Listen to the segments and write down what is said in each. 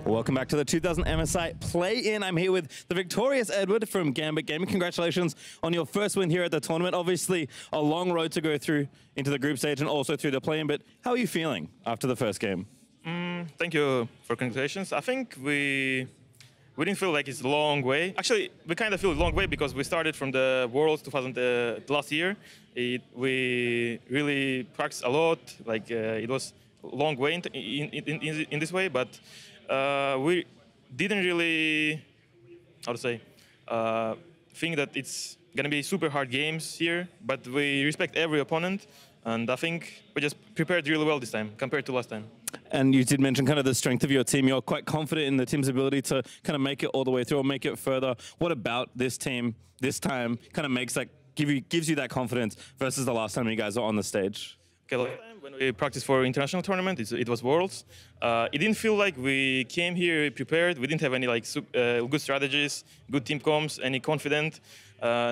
Welcome back to the 2000 MSI Play-In. I'm here with the victorious Edward from Gambit Gaming. Congratulations on your first win here at the tournament. Obviously, a long road to go through into the group stage and also through the play-in, but how are you feeling after the first game? Thank you for congratulations. I think we didn't feel like it's a long way. Actually, we kind of feel a long way because we started from the Worlds 2000 last year. We really practiced a lot. Like it was a long way in this way, but we didn't really, how to say, think that it's gonna be super hard games here. But we respect every opponent, and I think we just prepared really well this time compared to last time. And you did mention kind of the strength of your team. You're quite confident in the team's ability to kind of make it all the way through or make it further. What about this team this time kind of makes that, gives you that confidence versus the last time you guys were on the stage? Okay, last time when we practiced for international tournament, it was Worlds. It didn't feel like we came here prepared. We didn't have any like good strategies, good team comms, any confident.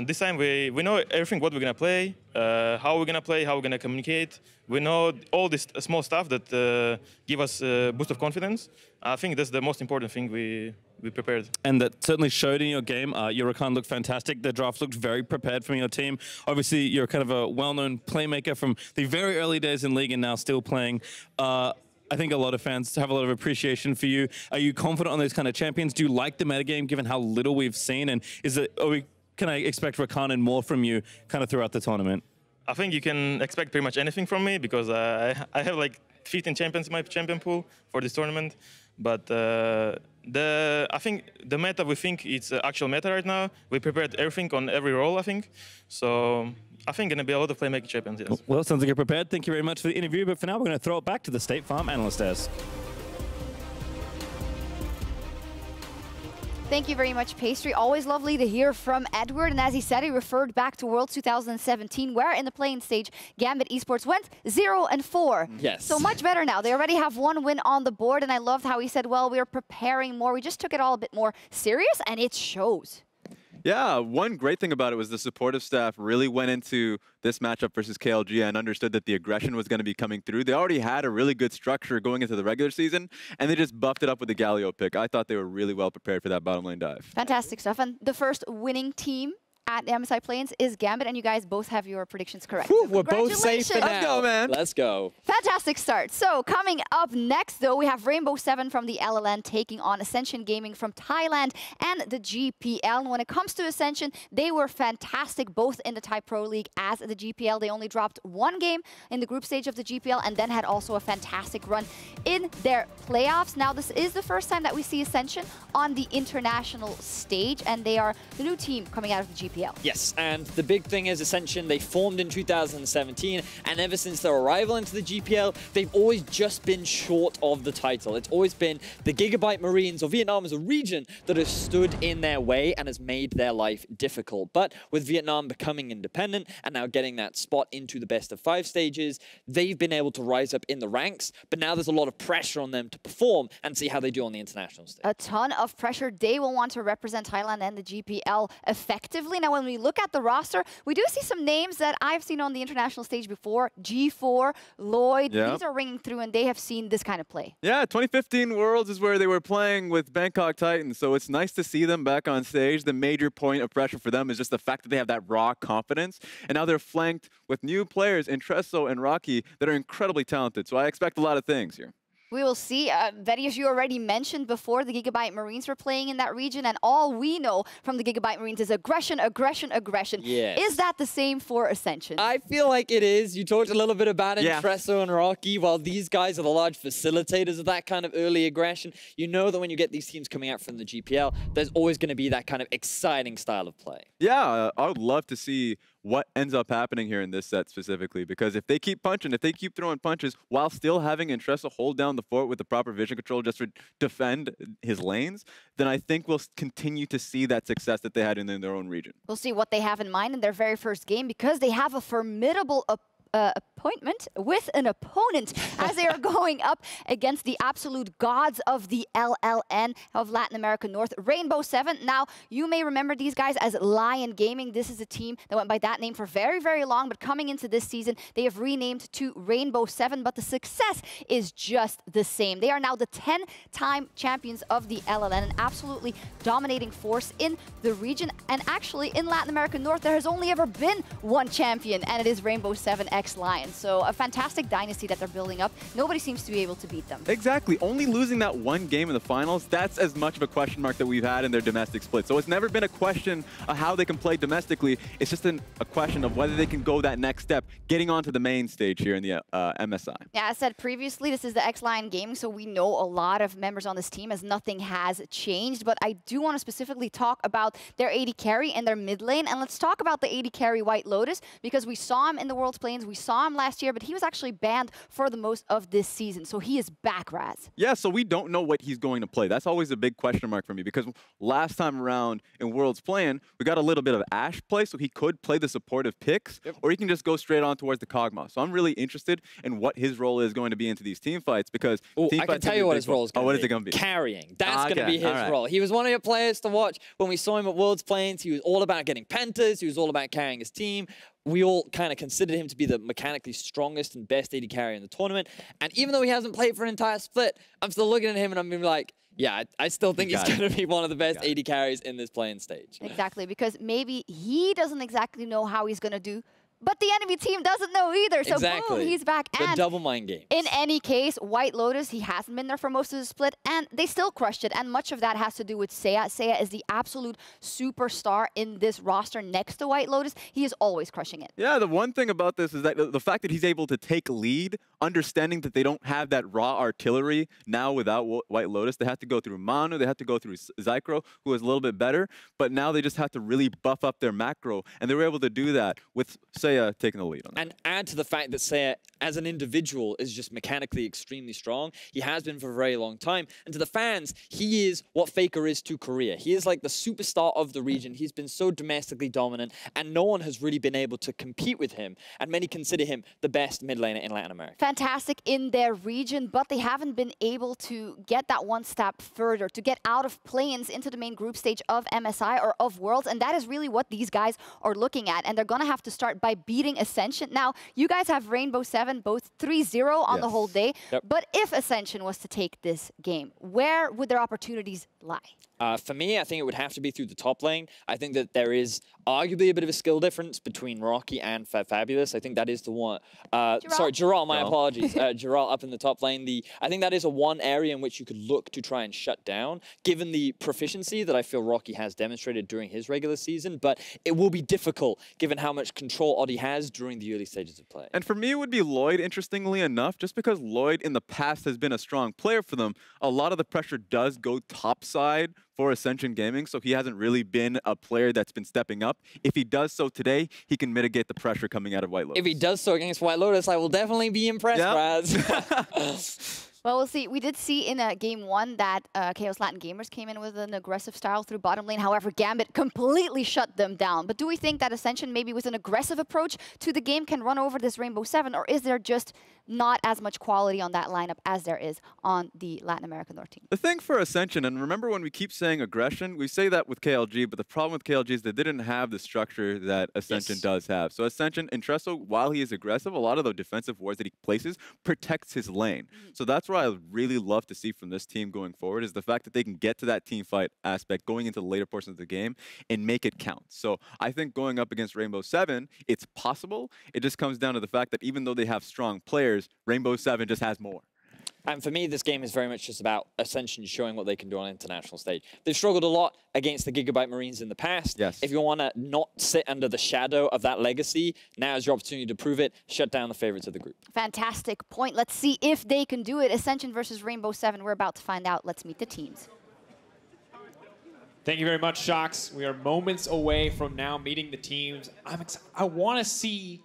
This time we know everything, what we're gonna play, how we're gonna play, how we're gonna communicate. We know all this small stuff that give us a boost of confidence. I think that's the most important thing we prepared. And that certainly showed in your game. Your Rakan looked fantastic. The draft looked very prepared from your team. Obviously, you're kind of a well-known playmaker from the very early days in League and now still playing. I think a lot of fans have a lot of appreciation for you. Are you confident on those kind of champions? Do you like the metagame given how little we've seen? And can I expect Rakan and more from you kind of throughout the tournament? I think you can expect pretty much anything from me because I have like 15 champions in my champion pool for this tournament. But I think the meta, we think it's actual meta right now. We prepared everything on every role, I think. So I think going to be a lot of playmaking champions, yes. Well, it sounds like you're prepared. Thank you very much for the interview. But for now, we're going to throw it back to the State Farm analyst desk. Thank you very much, Pastry. Always lovely to hear from Edward. And as he said, he referred back to World 2017, where in the playing stage, Gambit Esports went 0-4. Yes. So much better now. They already have one win on the board. And I loved how he said, well, we are preparing more. We just took it all a bit more serious, and it shows. Yeah, one great thing about it was the supportive staff really went into this matchup versus KLG and understood that the aggression was going to be coming through. They already had a really good structure going into the regular season, and they just buffed it up with the Galio pick. I thought they were really well prepared for that bottom lane dive. Fantastic stuff. And the first winning team at the MSI Play-ins is Gambit, and you guys both have your predictions correct. Whew, we're both safe for now. Let's go, man. Let's go. Fantastic start. So coming up next, though, we have Rainbow7 from the LLN taking on Ascension Gaming from Thailand and the GPL. And when it comes to Ascension, they were fantastic both in the Thai Pro League as the GPL. They only dropped one game in the group stage of the GPL and then had also a fantastic run in their playoffs. Now, this is the first time that we see Ascension on the international stage, and they are the new team coming out of the GPL. Yes, and the big thing is Ascension, they formed in 2017, and ever since their arrival into the GPL, they've always just been short of the title. It's always been the Gigabyte Marines or Vietnam as a region that has stood in their way and has made their life difficult. But with Vietnam becoming independent and now getting that spot into the best of 5 stages, they've been able to rise up in the ranks, but now there's a lot of pressure on them to perform and see how they do on the international stage. A ton of pressure. They will want to represent Thailand and the GPL effectively. Now, when we look at the roster, we do see some names that I've seen on the international stage before. G4, Lloyd, these are ringing through, and they have seen this kind of play. Yeah, 2015 Worlds is where they were playing with Bangkok Titans, so it's nice to see them back on stage. The major point of pressure for them is just the fact that they have that raw confidence, and now they're flanked with new players, Intreso and Rockky, that are incredibly talented, so I expect a lot of things here. We will see. Betty, as you already mentioned before, the Gigabyte Marines were playing in that region, and all we know from the Gigabyte Marines is aggression, aggression, aggression. Yes. Is that the same for Ascension? I feel like it is. You talked a little bit about Intreso and Rockky. While these guys are the large facilitators of that kind of early aggression, you know that when you get these teams coming out from the GPL, there's always going to be that kind of exciting style of play. Yeah, I would love to see what ends up happening here in this set specifically, because if they keep punching, if they keep throwing punches while still having Intreso hold down the fort with the proper vision control just to defend his lanes, then I think we'll continue to see that success that they had in their own region. We'll see what they have in mind in their very first game, because they have a formidable appointment with an opponent as they are going up against the absolute gods of the LLN of Latin America North, Rainbow7. Now, you may remember these guys as Lion Gaming. This is a team that went by that name for very, very long, but coming into this season, they have renamed to Rainbow7, but the success is just the same. They are now the 10-time champions of the LLN, an absolutely dominating force in the region. And actually, in Latin America North, there has only ever been one champion, and it is Rainbow7 X Lion. So a fantastic dynasty that they're building up. Nobody seems to be able to beat them. Exactly. Only losing that one game in the finals, that's as much of a question mark that we've had in their domestic split. So it's never been a question of how they can play domestically. It's just a question of whether they can go that next step, getting onto the main stage here in the MSI. Yeah, as said previously, this is the X Lion Gaming, so we know a lot of members on this team as nothing has changed. But I do want to specifically talk about their AD carry and their mid lane. And let's talk about the AD carry Whitelotus, because we saw him in the World's Plains. We saw him last year, but he was actually banned for the most of this season. So he is back, Raz. Yeah, so we don't know what he's going to play. That's always a big question mark for me, because last time around in Worlds Playing, we got a little bit of Ashe play, so he could play the supportive picks, or he can just go straight on towards the Kog'Maw. So I'm really interested in what his role is going to be into these team fights, because I can tell you what his role is going to be. What is it going to be? Carrying. That's going to be his role. He was one of your players to watch when we saw him at Worlds Plains. He was all about getting pentas. He was all about carrying his team. We all kind of considered him to be the mechanically strongest and best AD carry in the tournament. And even though he hasn't played for an entire split, I'm still looking at him and I'm being like, yeah, I still think he's going to be one of the best AD carries in this playing stage. Exactly, because maybe he doesn't exactly know how he's going to do, but the enemy team doesn't know either. So boom, he's back. The and double mind game. In any case, Whitelotus, he hasn't been there for most of the split, and they still crushed it. And much of that has to do with sEiya. sEiya is the absolute superstar in this roster next to Whitelotus. He is always crushing it. Yeah, the one thing about this is that the fact that he's able to take lead, understanding that they don't have that raw artillery now without Whitelotus. They have to go through Manu, they have to go through Zycro, who is a little bit better, but now they just have to really buff up their macro, and they were able to do that with sEiya taking the lead on that. And add to the fact that sEiya, as an individual, is just mechanically extremely strong. He has been for a very long time. And to the fans, he is what FLICKR is to Korea. He is like the superstar of the region. He's been so domestically dominant, and no one has really been able to compete with him. And many consider him the best mid laner in Latin America. Fantastic in their region, but they haven't been able to get that one step further, to get out of play-ins into the main group stage of MSI or of Worlds. And that is really what these guys are looking at. And they're going to have to start by beating Ascension. Now, you guys have Rainbow7 both 3-0 on the whole day. But if Ascension was to take this game, where would their opportunities lie? For me, I think it would have to be through the top lane. I think that there is arguably a bit of a skill difference between Rockky and Fabulous. I think that is the one. Sorry, Jirall, my apologies. Jirall up in the top lane. I think that is one area in which you could look to try and shut down, given the proficiency that I feel Rockky has demonstrated during his regular season. But it will be difficult, given how much control Oddie has during the early stages of play. And for me, it would be Lloyd, interestingly enough, just because Lloyd in the past has been a strong player for them. A lot of the pressure does go topside for Ascension Gaming, so he hasn't really been a player that's been stepping up. If he does so today, he can mitigate the pressure coming out of Whitelotus. If he does so against Whitelotus, I will definitely be impressed, Raz. Well, we'll see. We did see in Game 1 that Chaos Latin Gamers came in with an aggressive style through bottom lane. However, Gambit completely shut them down. But do we think that Ascension, maybe with an aggressive approach to the game, can run over this Rainbow7, or is there just not as much quality on that lineup as there is on the Latin American North team? The thing for Ascension, and remember when we keep saying aggression, we say that with KLG, but the problem with KLG is they didn't have the structure that Ascension does have. So Ascension, Intreso, while he is aggressive, a lot of the defensive wards that he places protects his lane. So that's what I really love to see from this team going forward, is the fact that they can get to that team fight aspect going into the later portions of the game and make it count. So I think going up against Rainbow7, it's possible. It just comes down to the fact that even though they have strong players, Rainbow7 just has more. And for me, this game is very much just about Ascension showing what they can do on an international stage. They've struggled a lot against the Gigabyte Marines in the past. Yes. If you want to not sit under the shadow of that legacy, now is your opportunity to prove it. Shut down the favorites of the group. Fantastic point. Let's see if they can do it. Ascension versus Rainbow7. We're about to find out. Let's meet the teams. Thank you very much, Shocks. We are moments away from now meeting the teams. I want to see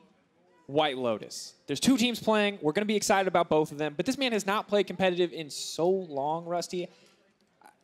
Whitelotus. There's two teams playing. We're going to be excited about both of them. But this man has not played competitive in so long, Rusty.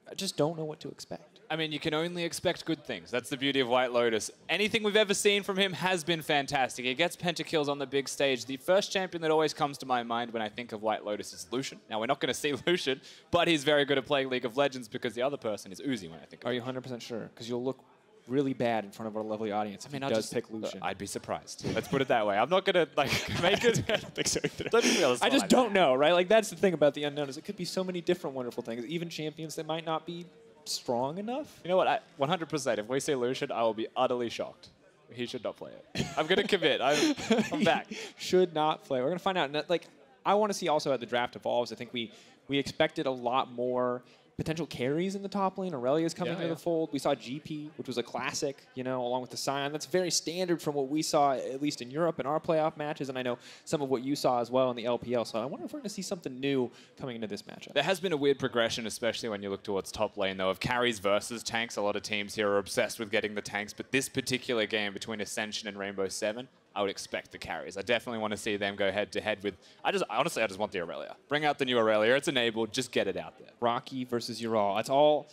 I just don't know what to expect. I mean, you can only expect good things. That's the beauty of Whitelotus. Anything we've ever seen from him has been fantastic. He gets pentakills on the big stage. The first champion that always comes to my mind when I think of Whitelotus is Lucian. Now, we're not going to see Lucian, but he's very good at playing League of Legends because the other person is Uzi when I think of Are you 100% sure? Because you'll look really bad in front of our lovely audience if he does pick Lucian. I'd be surprised. Let's put it that way. I'm not going to like make it. I don't think so either. I just don't know, right? Like, that's the thing about the unknown is it could be so many different wonderful things, even champions that might not be strong enough. You know what? 100%. If we say Lucian, I will be utterly shocked. He should not play it. I'm going to commit. I'm back. Should not play. We're going to find out. And, like, I want to see also how the draft evolves. I think we expected a lot more potential carries in the top lane. Aurelia's coming into the fold. We saw GP, which was a classic, you know, along with the Scion. That's very standard from what we saw, at least in Europe in our playoff matches, and I know some of what you saw as well in the LPL. So I wonder if we're going to see something new coming into this matchup. There has been a weird progression, especially when you look towards top lane, though, of carries versus tanks. A lot of teams here are obsessed with getting the tanks, but this particular game between Ascension and Rainbow7, I would expect the carries. I definitely want to see them go head-to-head with... Honestly, I just want the Aurelia. Bring out the new Aurelia. It's enabled. Just get it out there. Rockky versus Jirall. That's all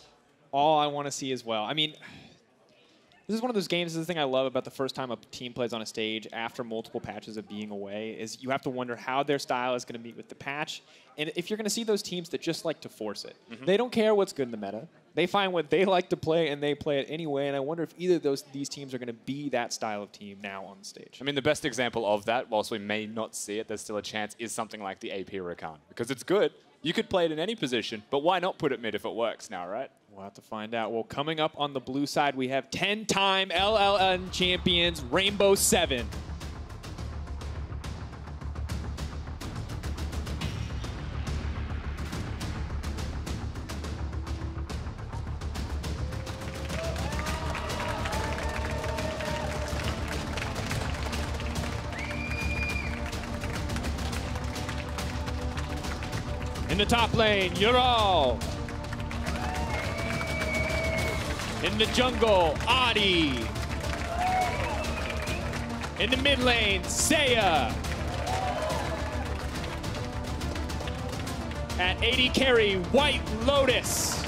I want to see as well. I mean, this is one of those games. This is the thing I love about the first time a team plays on a stage after multiple patches of being away is you have to wonder how their style is going to meet with the patch. And if you're going to see those teams that just like to force it. They don't care what's good in the meta. They find what they like to play, and they play it anyway. And I wonder if either of these teams are going to be that style of team now on the stage. I mean, the best example of that, whilst we may not see it, there's still a chance, is something like the AP Rakan. Because it's good. You could play it in any position, but why not put it mid if it works now, right? We'll have to find out. Well, coming up on the blue side, we have 10-time LLN champions, Rainbow7. In the top lane, Jirall. In the jungle, Oddie. In the mid lane, sEiya. At AD carry, Whitelotus.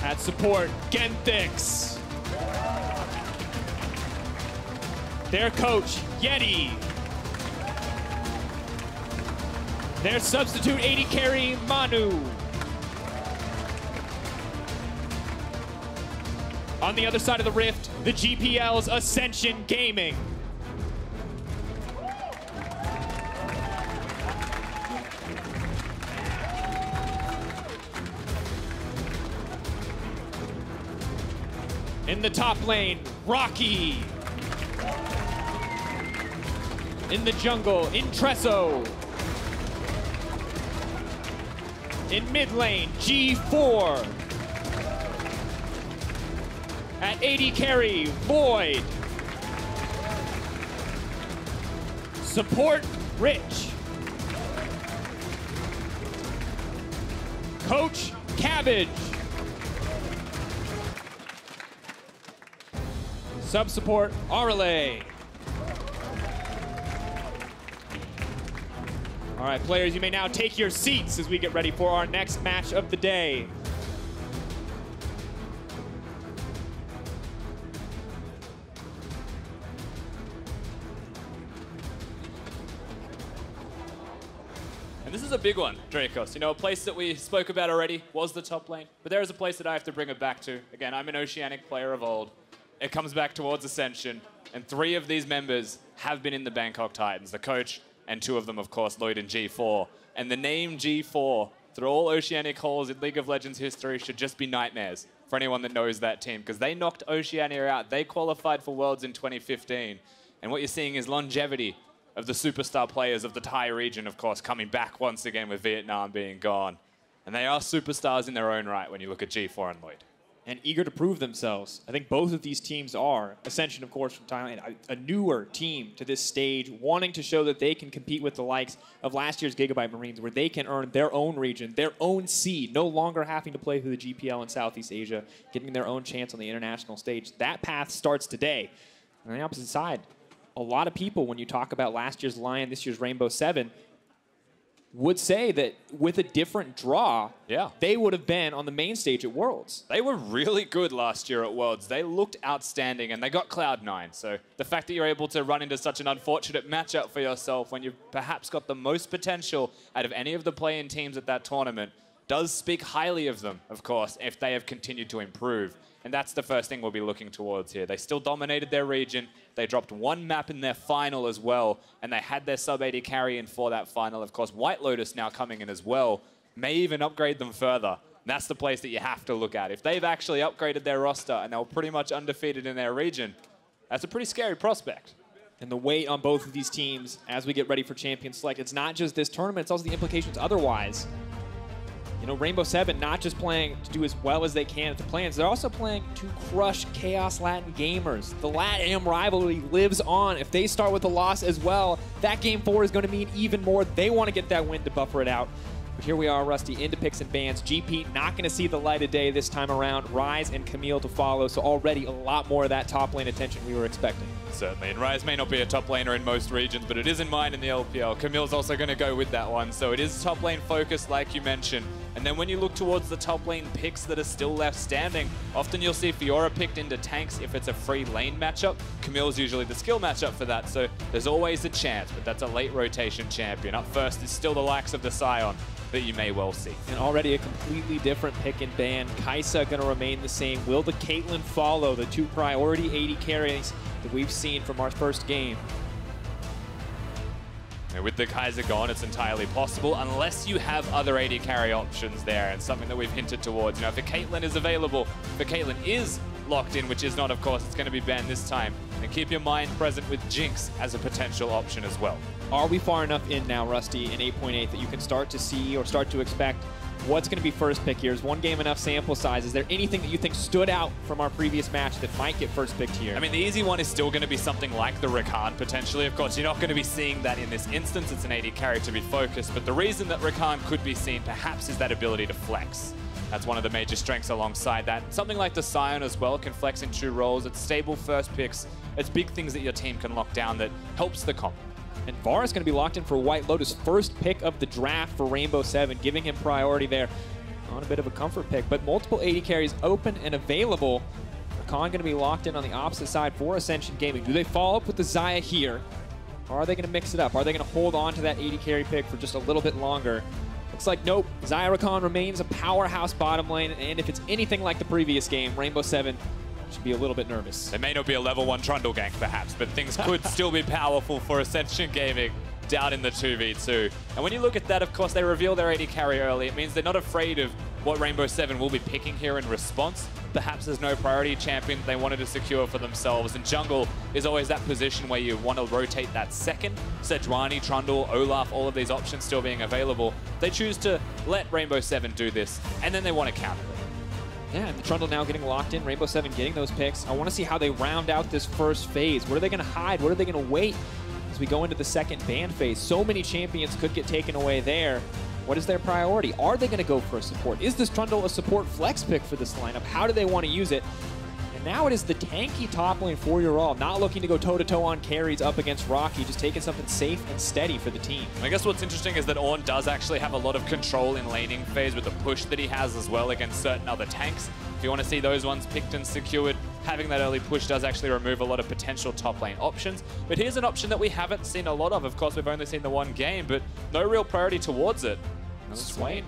At support, Genthix. Their coach, Yeti. Their substitute AD carry, Manu. On the other side of the rift, the GPL's Ascension Gaming. In the top lane, Rockky. In the jungle, Intreso. In mid lane, G4. At AD carry, Lloyd. Support, Rich. Coach, Cabbage. Sub-support, Arale. All right, players, you may now take your seats as we get ready for our next match of the day. And this is a big one, Dracos. You know, a place that we spoke about already was the top lane, but there is a place that I have to bring it back to. Again, I'm an Oceanic player of old. It comes back towards Ascension, and 3 of these members have been in the Bangkok Titans, the coach, and 2 of them, of course, Lloyd and G4. And the name G4, through all Oceanic halls in League of Legends history, should just be nightmares for anyone that knows that team, because they knocked Oceania out. They qualified for Worlds in 2015. And what you're seeing is longevity of the superstar players of the Thai region, of course, coming back once again with Vietnam being gone. And they are superstars in their own right when you look at G4 and Lloyd. And eager to prove themselves. I think both of these teams are. Ascension, of course, from Thailand, a newer team to this stage, wanting to show that they can compete with the likes of last year's Gigabyte Marines, where they can earn their own region, their own seed, no longer having to play through the GPL in Southeast Asia, getting their own chance on the international stage. That path starts today. On the opposite side, a lot of people, when you talk about last year's Lion, this year's Rainbow7, would say that with a different draw, Yeah. they would have been on the main stage at Worlds. They were really good last year at Worlds. They looked outstanding, and they got Cloud9. So the fact that you're able to run into such an unfortunate matchup for yourself when you've perhaps got the most potential out of any of the play-in teams at that tournament does speak highly of them, of course, if they have continued to improve. And that's the first thing we'll be looking towards here. They still dominated their region. They dropped one map in their final as well, and they had their sub-AD carry in for that final. Of course, Whitelotus now coming in as well, may even upgrade them further. And that's the place that you have to look at. If they've actually upgraded their roster and they were pretty much undefeated in their region, that's a pretty scary prospect. And the weight on both of these teams as we get ready for Champions Select, it's not just this tournament, it's also the implications otherwise. You know, Rainbow7 not just playing to do as well as they can at the play-ins, they're also playing to crush Chaos Latin gamers. The LATAM rivalry lives on. If they start with a loss as well, that Game 4 is going to mean even more. They want to get that win to buffer it out. But here we are, Rusty, into picks and bans. GP not going to see the light of day this time around. Rise and Camille to follow, so already a lot more of that top lane attention we were expecting. Certainly, and Rise may not be a top laner in most regions, but it is in mine in the LPL. Camille's also going to go with that one, so it is top lane focused like you mentioned. And then when you look towards the top lane picks that are still left standing, often you'll see Fiora picked into tanks if it's a free lane matchup. Camille's usually the skill matchup for that, so there's always a chance, but that's a late rotation champion. Up first is still the likes of the Sion that you may well see. And already a completely different pick and ban. Kai'Sa going to remain the same. Will the Caitlyn follow the two priority AD carries that we've seen from our first game? And with the Kai'Sa gone, it's entirely possible, unless you have other AD carry options there, and something that we've hinted towards. You know, if the Caitlyn is available, if the Caitlyn is locked in, which is not, of course, it's going to be banned this time. And keep your mind present with Jinx as a potential option as well. Are we far enough in now, Rusty, in 8.8 that you can start to see or start to expect what's going to be first pick here? Is one game enough sample size? Is there anything that you think stood out from our previous match that might get first picked here? I mean, the easy one is still going to be something like the Rakan, potentially. Of course, you're not going to be seeing that in this instance. It's an AD carry to be focused. But the reason that Rakan could be seen, perhaps, is that ability to flex. That's one of the major strengths alongside that. Something like the Sion as well can flex in 2 roles. It's stable first picks. It's big things that your team can lock down that helps the comp. And Varus going to be locked in for Whitelotus, first pick of the draft for Rainbow7, giving him priority there on a bit of a comfort pick. But multiple AD carries open and available. Rakan going to be locked in on the opposite side for Ascension Gaming. Do they follow up with the Xayah here? Or are they going to mix it up? Are they going to hold on to that AD carry pick for just a little bit longer? Looks like nope. Xayah Rakan remains a powerhouse bottom lane, and if it's anything like the previous game, Rainbow7 should be a little bit nervous. There may not be a level 1 Trundle gank, perhaps, but things could still be powerful for Ascension Gaming down in the 2v2. And when you look at that, of course, they reveal their AD carry early. It means they're not afraid of what Rainbow7 will be picking here in response. Perhaps there's no priority champion they wanted to secure for themselves. And jungle is always that position where you want to rotate that second. Sejuani, Trundle, Olaf, all of these options still being available. They choose to let Rainbow7 do this, and then they want to counter it. Yeah, and the Trundle now getting locked in, Rainbow7 getting those picks. I want to see how they round out this first phase. What are they going to hide? What are they going to wait as we go into the second ban phase? So many champions could get taken away there. What is their priority? Are they going to go for a support? Is this Trundle a support flex pick for this lineup? How do they want to use it? And now it is the tanky top lane for Jirall, not looking to go toe-to-toe on carries up against Rockky, just taking something safe and steady for the team. I guess what's interesting is that Ornn does actually have a lot of control in laning phase with the push that he has as well against certain other tanks. If you want to see those ones picked and secured, having that early push does actually remove a lot of potential top lane options. But here's an option that we haven't seen a lot of. Of course, we've only seen the one game, but no real priority towards it. Swain.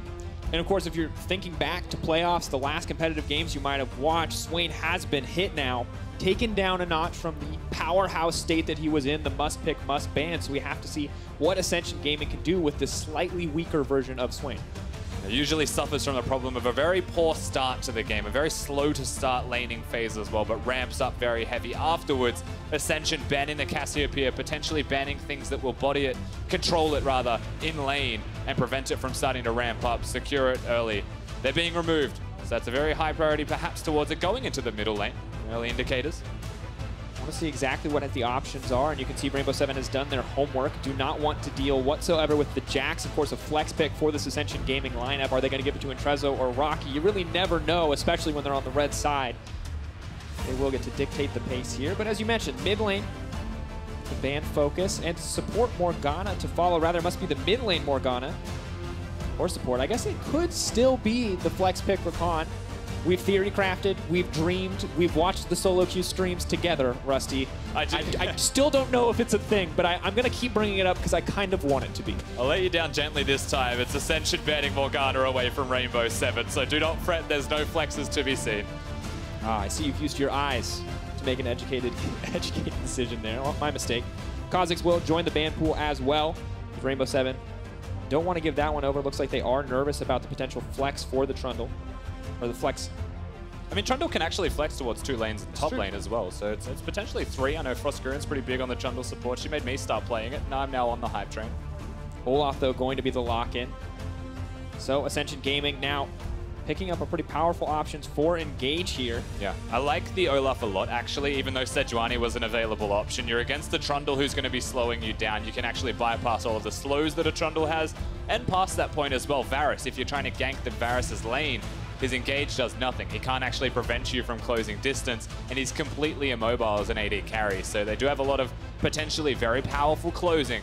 And of course, if you're thinking back to playoffs, the last competitive games you might have watched, Swain has been hit now, taken down a notch from the powerhouse state that he was in, the must-pick, must-ban. So we have to see what Ascension Gaming can do with this slightly weaker version of Swain. It usually suffers from the problem of a very poor start to the game, a very slow to start laning phase as well, but ramps up very heavy afterwards. Ascension banning the Cassiopeia, potentially banning things that will body it, control it rather, in lane, and prevent it from starting to ramp up, secure it early. They're being removed, so that's a very high priority perhaps towards it going into the middle lane. Early indicators. I want to see exactly what the options are, and you can see Rainbow7 has done their homework. Do not want to deal whatsoever with the Jax. Of course, a flex pick for this Ascension Gaming lineup. Are they going to give it to Intreso or Rockky? You really never know, especially when they're on the red side. They will get to dictate the pace here, but as you mentioned, mid lane, the ban focus, and support Morgana to follow. Rather, it must be the mid lane Morgana or support. I guess it could still be the flex pick Rakan. We've theory crafted, we've dreamed, we've watched the solo queue streams together, Rusty. I still don't know if it's a thing, but I'm going to keep bringing it up because I kind of want it to be. I'll let you down gently this time. It's Ascension banning Morgana away from Rainbow7, so do not fret, there's no flexes to be seen. I see you've used your eyes to make an educated decision there. Oh, my mistake. Kha'Zix will join the ban pool as well with Rainbow7. Don't want to give that one over. Looks like they are nervous about the potential flex for the Trundle. Or the flex. I mean, Trundle can actually flex towards 2 lanes in top lane as well, so it's potentially 3. I know Frostgurin's pretty big on the Trundle support. She made me start playing it. Now I'm on the hype train. Olaf, though, going to be the lock-in. So Ascension Gaming now picking up a pretty powerful options for Engage here. Yeah, I like the Olaf a lot, actually, even though Sejuani was an available option. You're against the Trundle who's going to be slowing you down. You can actually bypass all of the slows that a Trundle has, and past that point as well, Varus, if you're trying to gank the Varus's lane, his engage does nothing. He can't actually prevent you from closing distance, and he's completely immobile as an AD carry. So they do have a lot of potentially very powerful closing.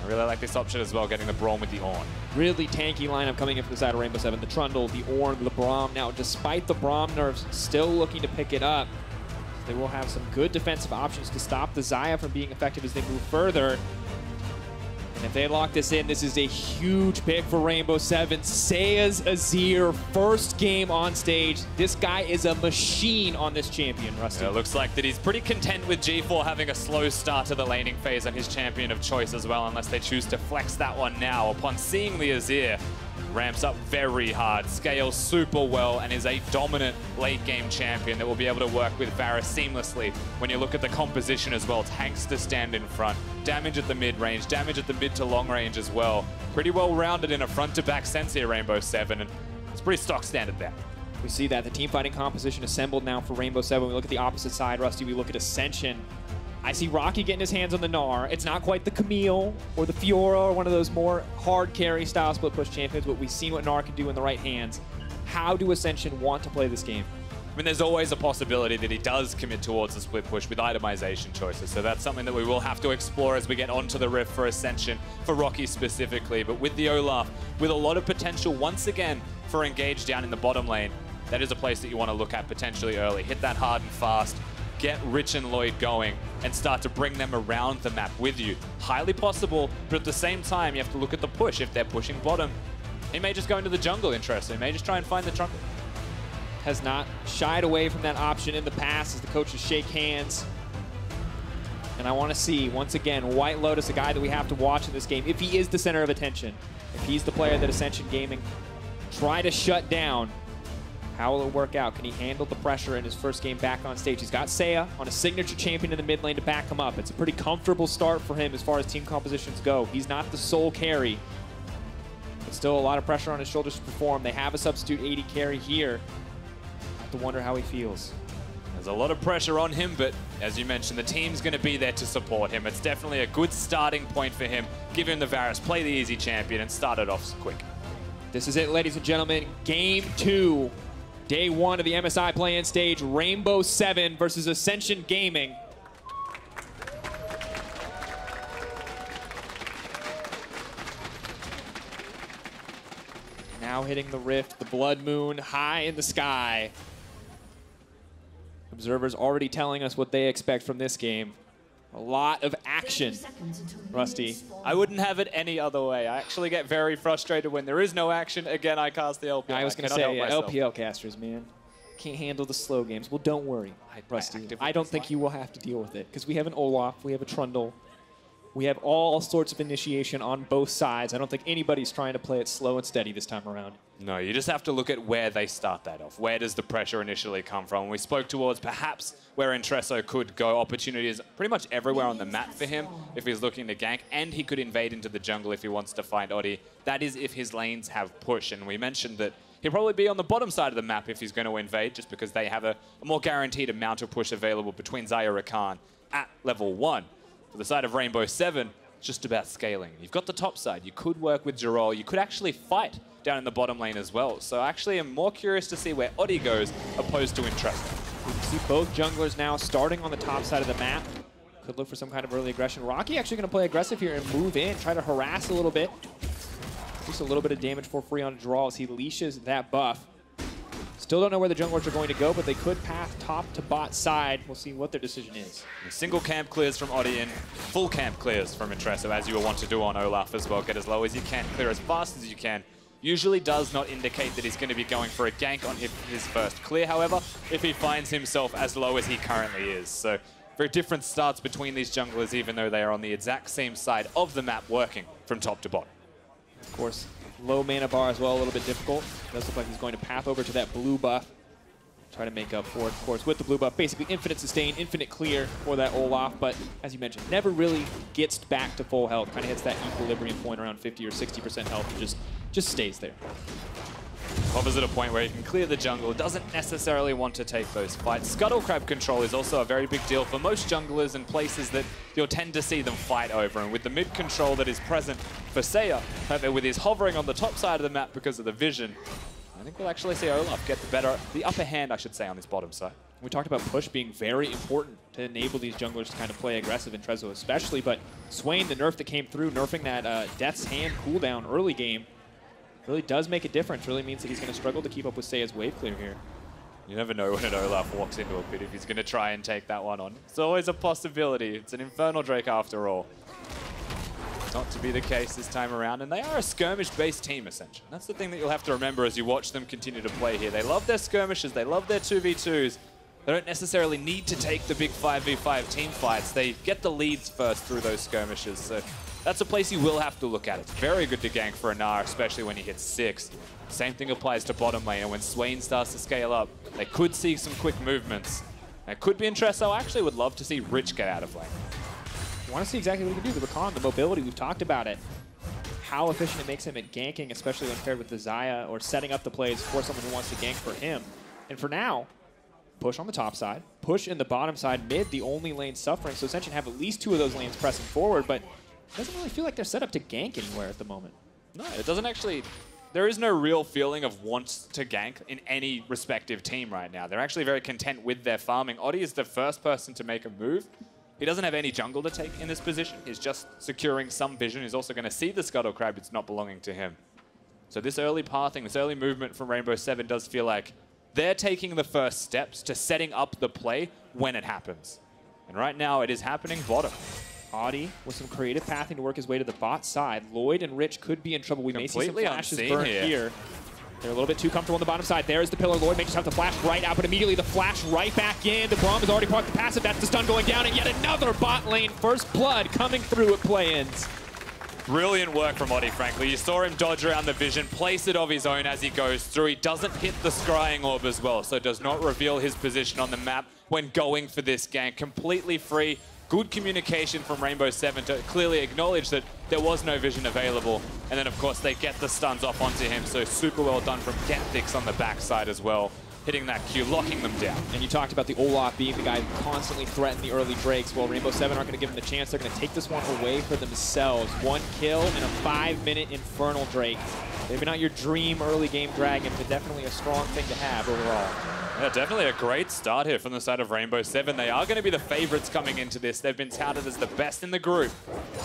I really like this option as well, getting the Braum with the Ornn. Really tanky lineup coming in from the side of Rainbow7. The Trundle, the Ornn, the Braum. Now, despite the Braum nerfs, still looking to pick it up. They will have some good defensive options to stop the Xayah from being effective as they move further. And if they lock this in, this is a huge pick for Rainbow7. Xayah's Azir, first game on stage. This guy is a machine on this champion, Rusty. Yeah, it looks like that he's pretty content with G4 having a slow start to the laning phase and his champion of choice as well, unless they choose to flex that one now. Upon seeing the Azir, ramps up very hard, scales super well, and is a dominant late-game champion that will be able to work with Varus seamlessly. When you look at the composition as well, tanks to stand in front, damage at the mid-range, damage at the mid to long range as well. Pretty well-rounded in a front-to-back sense here, Rainbow7, and it's pretty stock standard there. We see that the team fighting composition assembled now for Rainbow7. We look at the opposite side, Rusty, we look at Ascension. I see Rockky getting his hands on the Gnar. It's not quite the Camille or the Fiora or one of those more hard carry style split push champions, but we've seen what Gnar can do in the right hands. How do Ascension want to play this game? I mean, there's always a possibility that he does commit towards the split push with itemization choices, so that's something that we will have to explore as we get onto the Rift for Ascension, for Rockky specifically. But with the Olaf, with a lot of potential once again for Engage down in the bottom lane, that is a place that you want to look at potentially early. Hit that hard and fast. Get Rich and Lloyd going and start to bring them around the map with you. Highly possible, but at the same time, you have to look at the push. If they're pushing bottom, he may just go into the jungle, Intreso. He may just try and find the Trundle. Has not shied away from that option in the past as the coaches shake hands. And I want to see, once again, Whitelotus, a guy that we have to watch in this game, if he is the center of attention, if he's the player that Ascension Gaming try to shut down. How will it work out? Can he handle the pressure in his first game back on stage? He's got sEiya on a signature champion in the mid lane to back him up. It's a pretty comfortable start for him as far as team compositions go. He's not the sole carry, but still a lot of pressure on his shoulders to perform. They have a substitute AD carry here. I have to wonder how he feels. There's a lot of pressure on him, but as you mentioned, the team's going to be there to support him. It's definitely a good starting point for him. Give him the Varus, play the easy champion, and start it off quick. This is it, ladies and gentlemen. Game 2. Day 1 of the MSI play-in stage, Rainbow7 versus Ascension Gaming. Now hitting the Rift, the Blood Moon high in the sky. Observers already telling us what they expect from this game. A lot of action, Rusty. I wouldn't have it any other way. I actually get very frustrated when there is no action. Again, I cast the LPL. I was going to say, LPL casters, man. Can't handle the slow games. Well, don't worry, Rusty. I don't think you will have to deal with it because we have an Olaf, we have a Trundle, we have all sorts of initiation on both sides. I don't think anybody's trying to play it slow and steady this time around. No, you just have to look at where they start that off. Where does the pressure initially come from? We spoke towards perhaps where Intreso could go. Opportunities pretty much everywhere on the map for him if he's looking to gank, and he could invade into the jungle if he wants to find Oddie. That is if his lanes have push, and we mentioned that he'll probably be on the bottom side of the map if he's going to invade, just because they have a more guaranteed amount of push available between Xayah and Rakan at level 1. For the side of Rainbow7, it's just about scaling. You've got the top side. You could work with Jirall. You could actually fight down in the bottom lane as well. So actually, I'm more curious to see where Oddie goes opposed to Intreso. We can see both junglers now starting on the top side of the map. Could look for some kind of early aggression. Rockky actually going to play aggressive here and move in, try to harass a little bit. Just a little bit of damage for free on Jirall as he leashes that buff. Still don't know where the junglers are going to go, but they could path top to bot side. We'll see what their decision is. Single camp clears from Oddie and full camp clears from Intreso, as you will want to do on Olaf as well. Get as low as you can, clear as fast as you can. Usually does not indicate that he's going to be going for a gank on his first clear, however, if he finds himself as low as he currently is. So very different starts between these junglers, even though they are on the exact same side of the map working from top to bottom. Of course, low mana bar as well, a little bit difficult. Does look like he's going to path over to that blue buff. Try to make up for it, of course, with the blue buff. Basically infinite sustain, infinite clear for that Olaf, but as you mentioned, never really gets back to full health. Kind of hits that equilibrium point around 50 or 60% health and just stays there. Hovers at a point where he can clear the jungle, doesn't necessarily want to take those fights. Scuttle Crab control is also a very big deal for most junglers and places that you'll tend to see them fight over. And with the mid control that is present for sEiya, with his hovering on the top side of the map because of the vision, I think we'll actually see Olaf get the upper hand, I should say, on this bottom side. We talked about push being very important to enable these junglers to kind of play aggressive, Intreso especially, but Swain, the nerf that came through, nerfing that Death's Hand cooldown early game, really does make a difference. Really means that he's going to struggle to keep up with sEiya's wave clear here. You never know when an Olaf walks into a pit if he's going to try and take that one on. It's always a possibility. It's an Infernal Drake after all. Not to be the case this time around, and they are a skirmish-based team, Ascension. That's the thing that you'll have to remember as you watch them continue to play here. They love their skirmishes, they love their 2v2s. They don't necessarily need to take the big 5v5 team fights. They get the leads first through those skirmishes, so that's a place you will have to look at. It's very good to gank for a Gnar, especially when he hits 6. Same thing applies to bottom lane, and when Swain starts to scale up, they could see some quick movements. It could be Intreso. I actually would love to see Rich get out of lane. I want to see exactly what he can do. The Rakan, the mobility, we've talked about it. How efficient it makes him at ganking, especially when paired with the Xayah or setting up the plays for someone who wants to gank for him. And for now, push on the top side, push in the bottom side, mid, the only lane suffering. So Ascension have at least 2 of those lanes pressing forward, but it doesn't really feel like they're set up to gank anywhere at the moment. No, it doesn't actually. There is no real feeling of want to gank in any respective team right now. They're actually very content with their farming. Oddie is the first person to make a move. He doesn't have any jungle to take in this position. He's just securing some vision. He's also going to see the Scuttle Crab. It's not belonging to him. So this early pathing, this early movement from Rainbow7 does feel like they're taking the first steps to setting up the play when it happens. And right now it is happening bottom. Oddie with some creative pathing to work his way to the bot side. Lloyd and Rich could be in trouble. We may see some flashes burn here. They're a little bit too comfortable on the bottom side. There's the pillar. Lloyd makes have the flash right out, but immediately the flash right back in. The Braum has already parked the passive. That's the stun going down, and yet another bot lane first blood coming through at play-ins. Brilliant work from Oddie, frankly. You saw him dodge around the vision, place it of his own as he goes through. He doesn't hit the scrying orb as well, so does not reveal his position on the map when going for this gank. Completely free. Good communication from Rainbow7 to clearly acknowledge that there was no vision available. And then, of course, they get the stuns off onto him. So super well done from Genthix on the backside as well. Hitting that Q, locking them down. And you talked about the Olaf being the guy who constantly threatened the early Drakes. Well, Rainbow7 aren't going to give him the chance. They're going to take this one away for themselves. 1 kill and a 5-minute Infernal Drake. Maybe not your dream early game dragon, but definitely a strong thing to have overall. Yeah, definitely a great start here from the side of Rainbow7. They are going to be the favorites coming into this. They've been touted as the best in the group.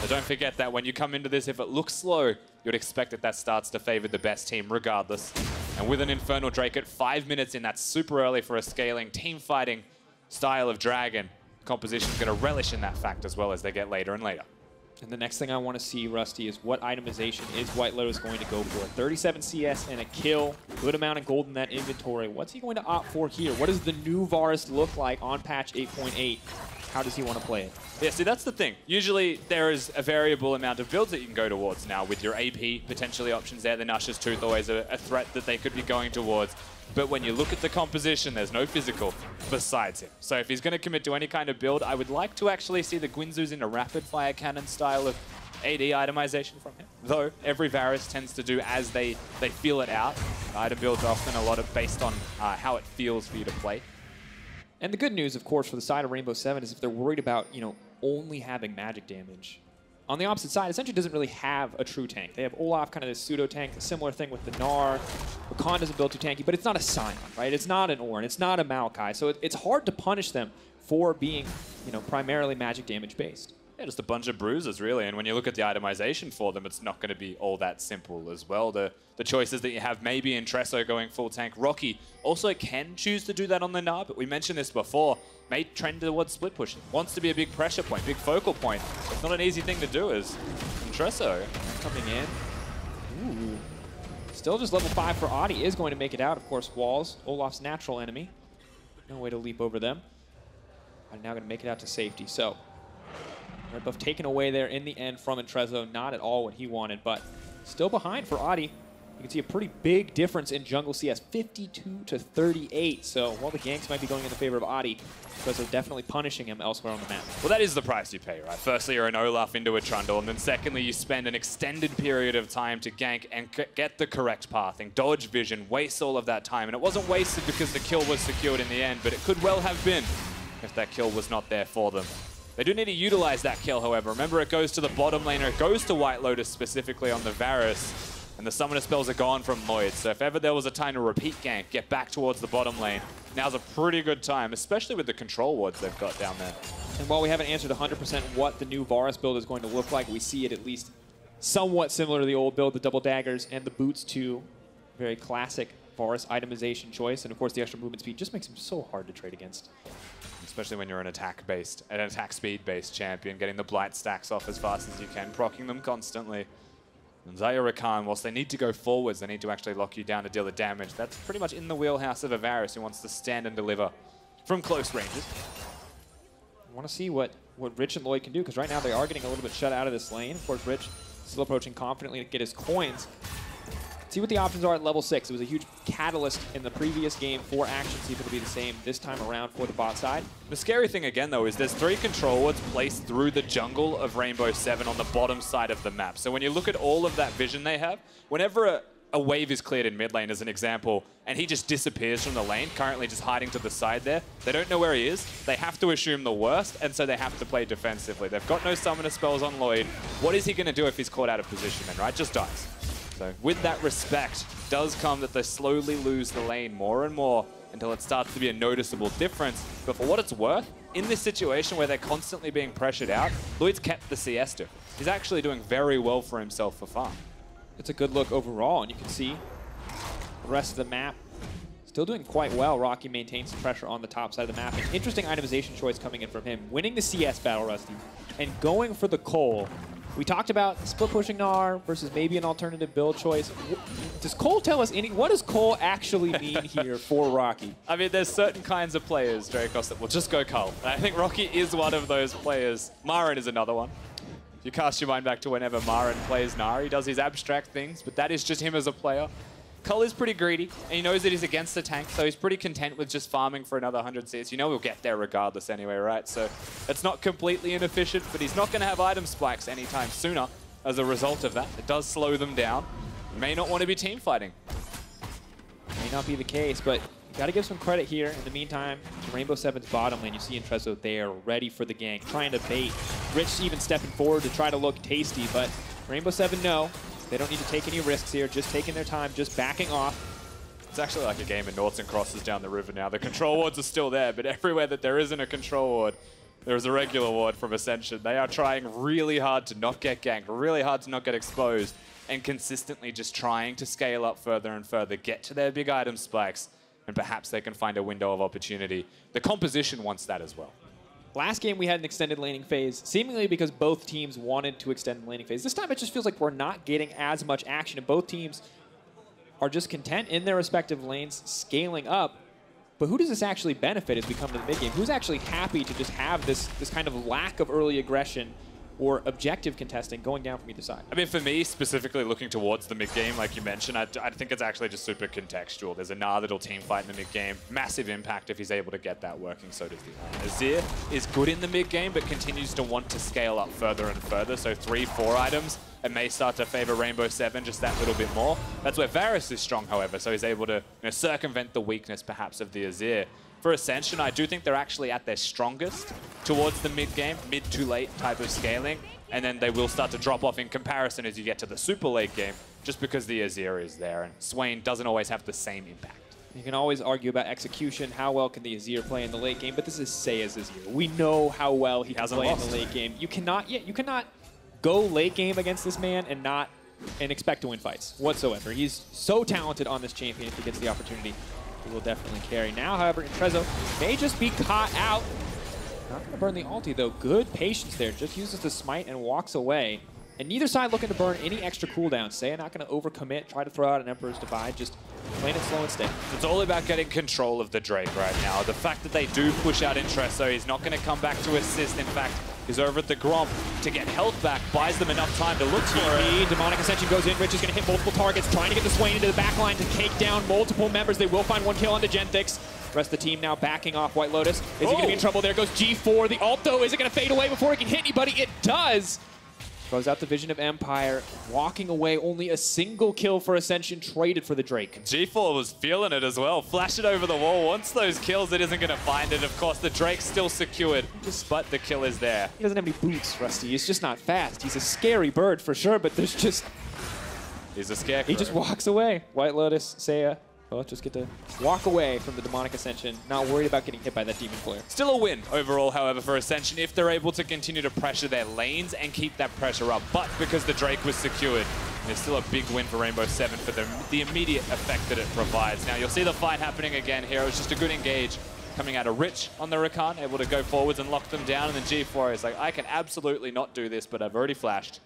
So don't forget that when you come into this, if it looks slow, you'd expect that starts to favor the best team regardless. And with an Infernal Drake at 5 minutes in, that's super early for a scaling team fighting style of dragon. Composition's going to relish in that fact as well as they get later and later. And the next thing I want to see, Rusty, is what itemization is Whitelotus going to go for? 37 CS and a kill, good amount of gold in that inventory. What's he going to opt for here? What does the new Varus look like on patch 8.8? How does he want to play it? Yeah, see, that's the thing. Usually there is a variable amount of builds that you can go towards now with your AP potentially options there. The Nash's Tooth always a threat that they could be going towards. But when you look at the composition, there's no physical besides him. So if he's going to commit to any kind of build, I would like to actually see the Guinzoos in a rapid-fire cannon style of AD itemization from him. Though every Varus tends to do as they feel it out. Item builds are often a lot of based on how it feels for you to play. And the good news, of course, for the side of Rainbow7 is if they're worried about, only having magic damage. On the opposite side, Ascension doesn't really have a true tank. They have Olaf, kind of this pseudo-tank, a similar thing with the Gnar. Rakan doesn't build too tanky, but it's not a Scion, right? It's not an Ornn, it's not a Maokai. So it's hard to punish them for being, primarily magic damage based. Yeah, just a bunch of bruises, really. And when you look at the itemization for them, it's not going to be all that simple as well. The choices that you have, maybe Intreso going full tank. Rockky also can choose to do that on the Gnar, but we mentioned this before. May trend towards split pushing. Wants to be a big pressure point, big focal point. It's not an easy thing to do as Intreso coming in. Ooh. Still just level 5 for Oddie is going to make it out. Of course, walls, Olaf's natural enemy. No way to leap over them. Oddie now going to make it out to safety. So, red buff taken away there in the end from Intreso. Not at all what he wanted, but still behind for Oddie. You can see a pretty big difference in jungle CS, 52 to 38. So while the ganks might be going in the favor of Oddie, Intreso definitely punishing him elsewhere on the map. Well, that is the price you pay, right? Firstly, you're an Olaf into a Trundle, and then secondly, you spend an extended period of time to gank and get the correct pathing, dodge vision, waste all of that time. And it wasn't wasted because the kill was secured in the end, but it could well have been if that kill was not there for them. They do need to utilize that kill, however. Remember, it goes to the bottom laner. It goes to Whitelotus specifically on the Varus. And the summoner spells are gone from Lloyd. So if ever there was a time to repeat gank, get back towards the bottom lane, now's a pretty good time, especially with the control wards they've got down there. And while we haven't answered 100% what the new Varus build is going to look like, we see it at least somewhat similar to the old build, the double daggers and the boots too. Very classic Varus itemization choice. And of course, the extra movement speed just makes him so hard to trade against. Especially when you're an attack speed-based champion, getting the blight stacks off as fast as you can, proccing them constantly. And Xayah, Rakan, whilst they need to go forwards, they need to actually lock you down to deal the damage. That's pretty much in the wheelhouse of a Varus who wants to stand and deliver from close ranges. I want to see what Rich and Lloyd can do, because right now they are getting a little bit shut out of this lane. Of course, Rich still approaching confidently to get his coins. See what the options are at level 6. It was a huge catalyst in the previous game for action. See if it'll be the same this time around for the bot side. The scary thing again, though, is there's 3 control wards placed through the jungle of Rainbow7 on the bottom side of the map. So when you look at all of that vision they have, whenever a wave is cleared in mid lane, as an example, and he just disappears from the lane, currently just hiding to the side there, they don't know where he is. They have to assume the worst, and so they have to play defensively. They've got no summoner spells on Lloyd. What is he going to do if he's caught out of position then, right? Just dies. So with that respect does come that they slowly lose the lane more and more until it starts to be a noticeable difference. But for what it's worth, in this situation where they're constantly being pressured out, Lloyd's kept the CS difference. He's actually doing very well for himself for farm. It's a good look overall, and you can see the rest of the map still doing quite well. Rockky maintains some pressure on the top side of the map. An interesting itemization choice coming in from him. Winning the CS battle, Rusty, and going for the Cole. We talked about split pushing Gnar versus maybe an alternative build choice. Does Cole tell us what does Cole actually mean here for Rockky? I mean, there's certain kinds of players, Dracos, that will just go Cole. And I think Rockky is one of those players. Marin is another one. If you cast your mind back to whenever Marin plays Gnar, he does his abstract things, but that is just him as a player. Cole is pretty greedy, and he knows that he's against the tank, so he's pretty content with just farming for another 100 CS. You know he'll get there regardless anyway, right? So it's not completely inefficient, but he's not going to have item spikes anytime sooner as a result of that. It does slow them down. You may not want to be team fighting. May not be the case, but you got to give some credit here. In the meantime, to Rainbow7's bottom lane, you see Intreso there, ready for the gank, trying to bait. Rich even stepping forward to try to look tasty, but Rainbow7 no. They don't need to take any risks here, just taking their time, just backing off. It's actually like a game of noughts and crosses down the river now. The control wards are still there, but everywhere that there isn't a control ward, there is a regular ward from Ascension. They are trying really hard to not get ganked, really hard to not get exposed, and consistently just trying to scale up further and further, get to their big item spikes, and perhaps they can find a window of opportunity. The composition wants that as well. Last game we had an extended laning phase, seemingly because both teams wanted to extend the laning phase. This time it just feels like we're not getting as much action, and both teams are just content in their respective lanes, scaling up. But who does this actually benefit as we come to the mid game? Who's actually happy to just have this kind of lack of early aggression or objective contesting going down from either side? I mean, for me, specifically looking towards the mid-game, like you mentioned, I think it's actually just super contextual. There's a Gnar that'll team fight in the mid-game. Massive impact if he's able to get that working, so does the Azir is good in the mid-game, but continues to want to scale up further and further. So 3-4 items, it may start to favor Rainbow7 just that little bit more. That's where Varus is strong, however, so he's able to circumvent the weakness, perhaps, of the Azir. For Ascension, I do think they're actually at their strongest towards the mid-game, mid to late type of scaling, and then they will start to drop off in comparison as you get to the super late game, just because the Azir is there, and Swain doesn't always have the same impact. You can always argue about execution, how well can the Azir play in the late game, but this is sEiya's Azir. We know how well he can play in the late game. You cannot go late game against this man and expect to win fights whatsoever. He's so talented on this champion. If he gets the opportunity, he will definitely carry. Now, however, Intreso may just be caught out. Not going to burn the ulti, though. Good patience there. Just uses the smite and walks away. And neither side looking to burn any extra cooldown. sEiya not going to overcommit, try to throw out an Emperor's Divide, just playing it slow and steady. It's all about getting control of the Drake right now. The fact that they do push out Intreso, he's not going to come back to assist. In fact, he's over at the Gromp to get health back, buys them enough time to look for it. Demonic Ascension goes in. Rich is going to hit multiple targets, trying to get the Swain into the back line to take down multiple members. They will find one kill onto Genthix. Rest of the team now backing off Whitelotus. Is he going to be in trouble? There goes G4. The ult, though, is it going to fade away before he can hit anybody? It does. Throws out the Vision of Empire, walking away. Only a single kill for Ascension, traded for the Drake. G4 was feeling it as well. Flash it over the wall. Once those kills, it isn't going to find it. Of course, the Drake's still secured, but the kill is there. He doesn't have any boots, Rusty. He's just not fast. He's a scary bird for sure, but there's just... He's a scarecrow. He just walks away. Whitelotus, sEiya, both just get to walk away from the Demonic Ascension, not worried about getting hit by that Demon Flare. Still a win overall, however, for Ascension if they're able to continue to pressure their lanes and keep that pressure up. But because the Drake was secured, it's still a big win for Rainbow7 for the immediate effect that it provides. Now, you'll see the fight happening again here. It was just a good engage coming out of Rich on the Rakan, able to go forwards and lock them down. And then G4 is like, I can absolutely not do this, but I've already flashed.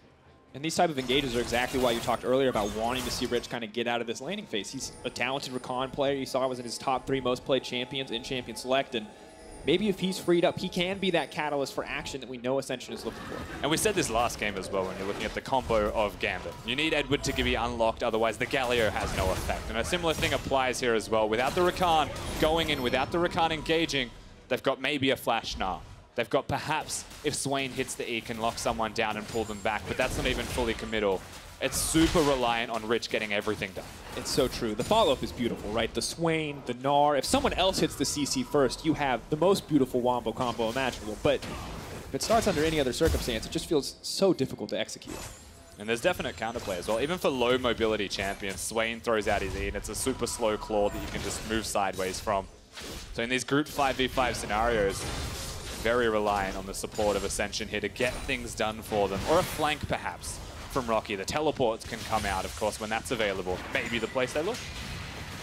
And these type of engages are exactly why you talked earlier about wanting to see Rich kind of get out of this laning phase. He's a talented Rakan player. You saw was in his top 3 most played champions in Champion Select. And maybe if he's freed up, he can be that catalyst for action that we know Ascension is looking for. And we said this last game as well when you're looking at the combo of Gambit. You need Edward to be unlocked, otherwise the Galio has no effect. And a similar thing applies here as well. Without the Rakan going in, without the Rakan engaging, they've got maybe a flash Gnar. They've got perhaps, if Swain hits the E, can lock someone down and pull them back, but that's not even fully committal. It's super reliant on Rich getting everything done. It's so true. The follow-up is beautiful, right? The Swain, the Gnar. If someone else hits the CC first, you have the most beautiful wombo combo imaginable. But if it starts under any other circumstance, it just feels so difficult to execute. And there's definite counterplay as well. Even for low mobility champions, Swain throws out his E, and it's a super slow claw that you can just move sideways from. So in these group 5v5 scenarios, very reliant on the support of Ascension here to get things done for them. Or a flank, perhaps, from Rockky. The teleports can come out, of course, when that's available. Maybe the place they look.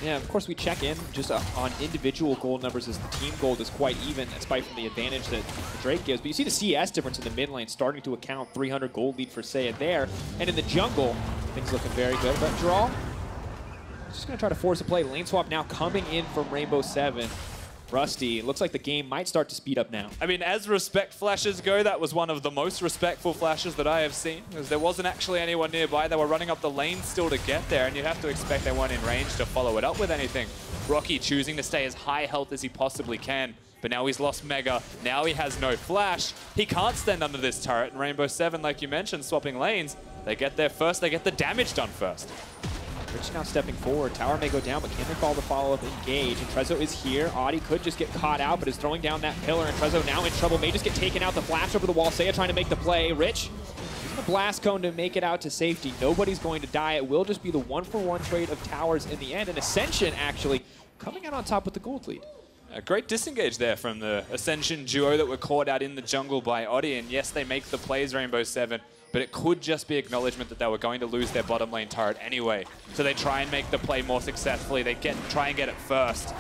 Yeah, of course, we check in just on individual gold numbers as the team gold is quite even, despite from the advantage that Drake gives. But you see the CS difference in the mid lane starting to account. 300 gold lead for sEiya there. And in the jungle, things looking very good. But Jirall, just going to try to force a play. Lane swap now coming in from Rainbow7. Rusty, it looks like the game might start to speed up now. I mean, as respect flashes go, that was one of the most respectful flashes that I have seen, because there wasn't actually anyone nearby. They were running up the lane still to get there, and you'd have to expect they weren't in range to follow it up with anything. Rockky choosing to stay as high health as he possibly can, but now he's lost Mega. Now he has no flash. He can't stand under this turret, and Rainbow7, like you mentioned, swapping lanes. They get there first, they get the damage done first. Rich now stepping forward. Tower may go down, but can they follow the follow-up engage? Intreso is here. Oddie could just get caught out, but is throwing down that pillar. Intreso now in trouble. May just get taken out. The flash over the wall. sEiya trying to make the play. Rich using the blast cone to make it out to safety. Nobody's going to die. It will just be the 1-for-1 trade of towers in the end. And Ascension actually coming out on top with the gold lead. A great disengage there from the Ascension duo that were caught out in the jungle by Oddie. And yes, they make the plays, Rainbow7. But it could just be acknowledgement that they were going to lose their bottom lane turret anyway. So they try and make the play more successfully. They try and get it first.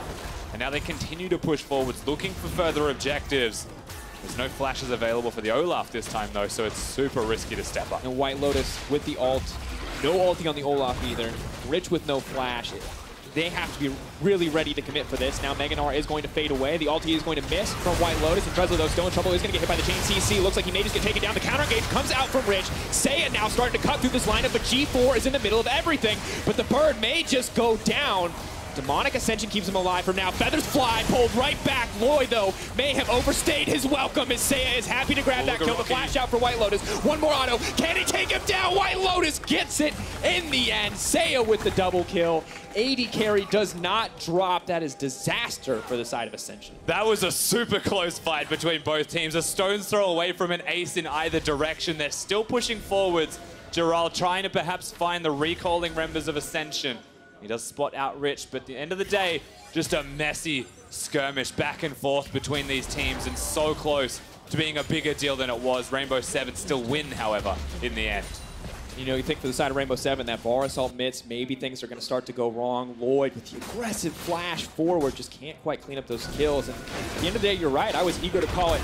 And now they continue to push forwards, looking for further objectives. There's no flashes available for the Olaf this time, though, so it's super risky to step up. And Whitelotus with the ult. No ulti on the Olaf either. Rich with no flash. They have to be really ready to commit for this. Now Gnar is going to fade away. The ulti is going to miss from Whitelotus. And Trundle, though, still in trouble. He's going to get hit by the chain CC. Looks like he may just get taken down. The counter engage comes out from Rich. sEiya now starting to cut through this lineup, but G4 is in the middle of everything. But the bird may just go down. Demonic Ascension keeps him alive for now. Feathers fly, pulled right back. Lloyd, though, may have overstayed his welcome as sEiya is happy to grab that kill. The flash out for Whitelotus. One more auto. Can he take him down? Whitelotus gets it in the end. sEiya with the double kill. AD carry does not drop. That is disaster for the side of Ascension. That was a super close fight between both teams. A stone's throw away from an ace in either direction. They're still pushing forwards. Jirall trying to perhaps find the recalling members of Ascension. He does spot out Rich, but at the end of the day, just a messy skirmish back and forth between these teams and so close to being a bigger deal than it was. Rainbow7 still win, however, in the end. You know, you think for the side of Rainbow7, that Varus ult mitts, maybe things are going to start to go wrong. Lloyd with the aggressive flash forward just can't quite clean up those kills. And at the end of the day, you're right. I was eager to call it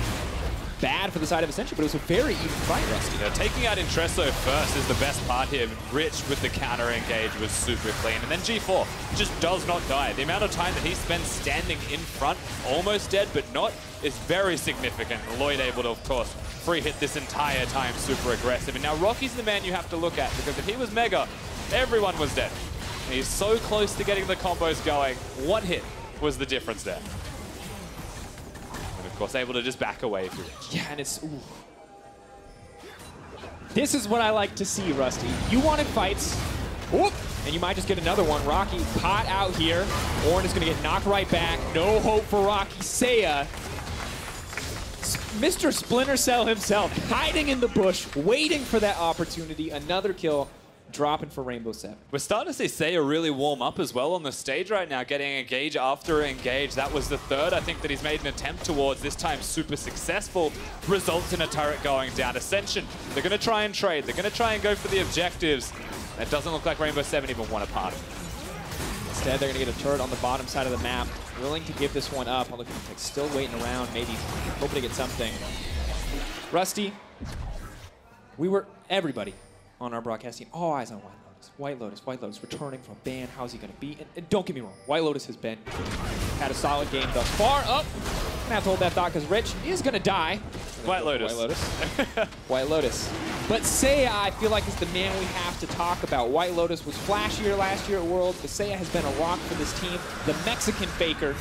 bad for the side of Ascension, but it was a very even fight, Rusty. You know, taking out Intreso first is the best part here. Rich with the counter engage was super clean. And then G4 just does not die. The amount of time that he spends standing in front, almost dead, but not, is very significant. Lloyd able to, of course, free hit this entire time, super aggressive. And now Rocky's the man you have to look at, because if he was Mega, everyone was dead. And he's so close to getting the combos going. One hit was the difference there. And of course, able to just back away if you wish. Yeah, and it's... Ooh. This is what I like to see, Rusty. You wanted fights, whoop, and you might just get another one. Rockky, pot out here. Ornn is going to get knocked right back. No hope for Rockky. Xayah, Mr. Splinter Cell himself, hiding in the bush, waiting for that opportunity. Another kill, dropping for Rainbow7. We're starting to see Seiya really warm up as well on the stage right now, getting engage after engage. That was the third, I think, that he's made an attempt towards, this time super successful. Results in a turret going down. Ascension, they're going to try and trade. They're going to try and go for the objectives. It doesn't look like Rainbow7 even want a part of it. Instead, they're going to get a turret on the bottom side of the map. Willing to give this one up. Look, like still waiting around, maybe hoping to get something. Rusty, we were, everybody on our broadcast team, all eyes on Whitelotus. Whitelotus returning from a ban. How's he going to be? And don't get me wrong, Whitelotus has had a solid game thus far. Oh, gonna have to hold that thought because Rich is going to die. Whitelotus. Whitelotus. But Seiya, I feel like, is the man we have to talk about. Whitelotus was flashier last year at Worlds, but Seiya has been a rock for this team. The Mexican faker.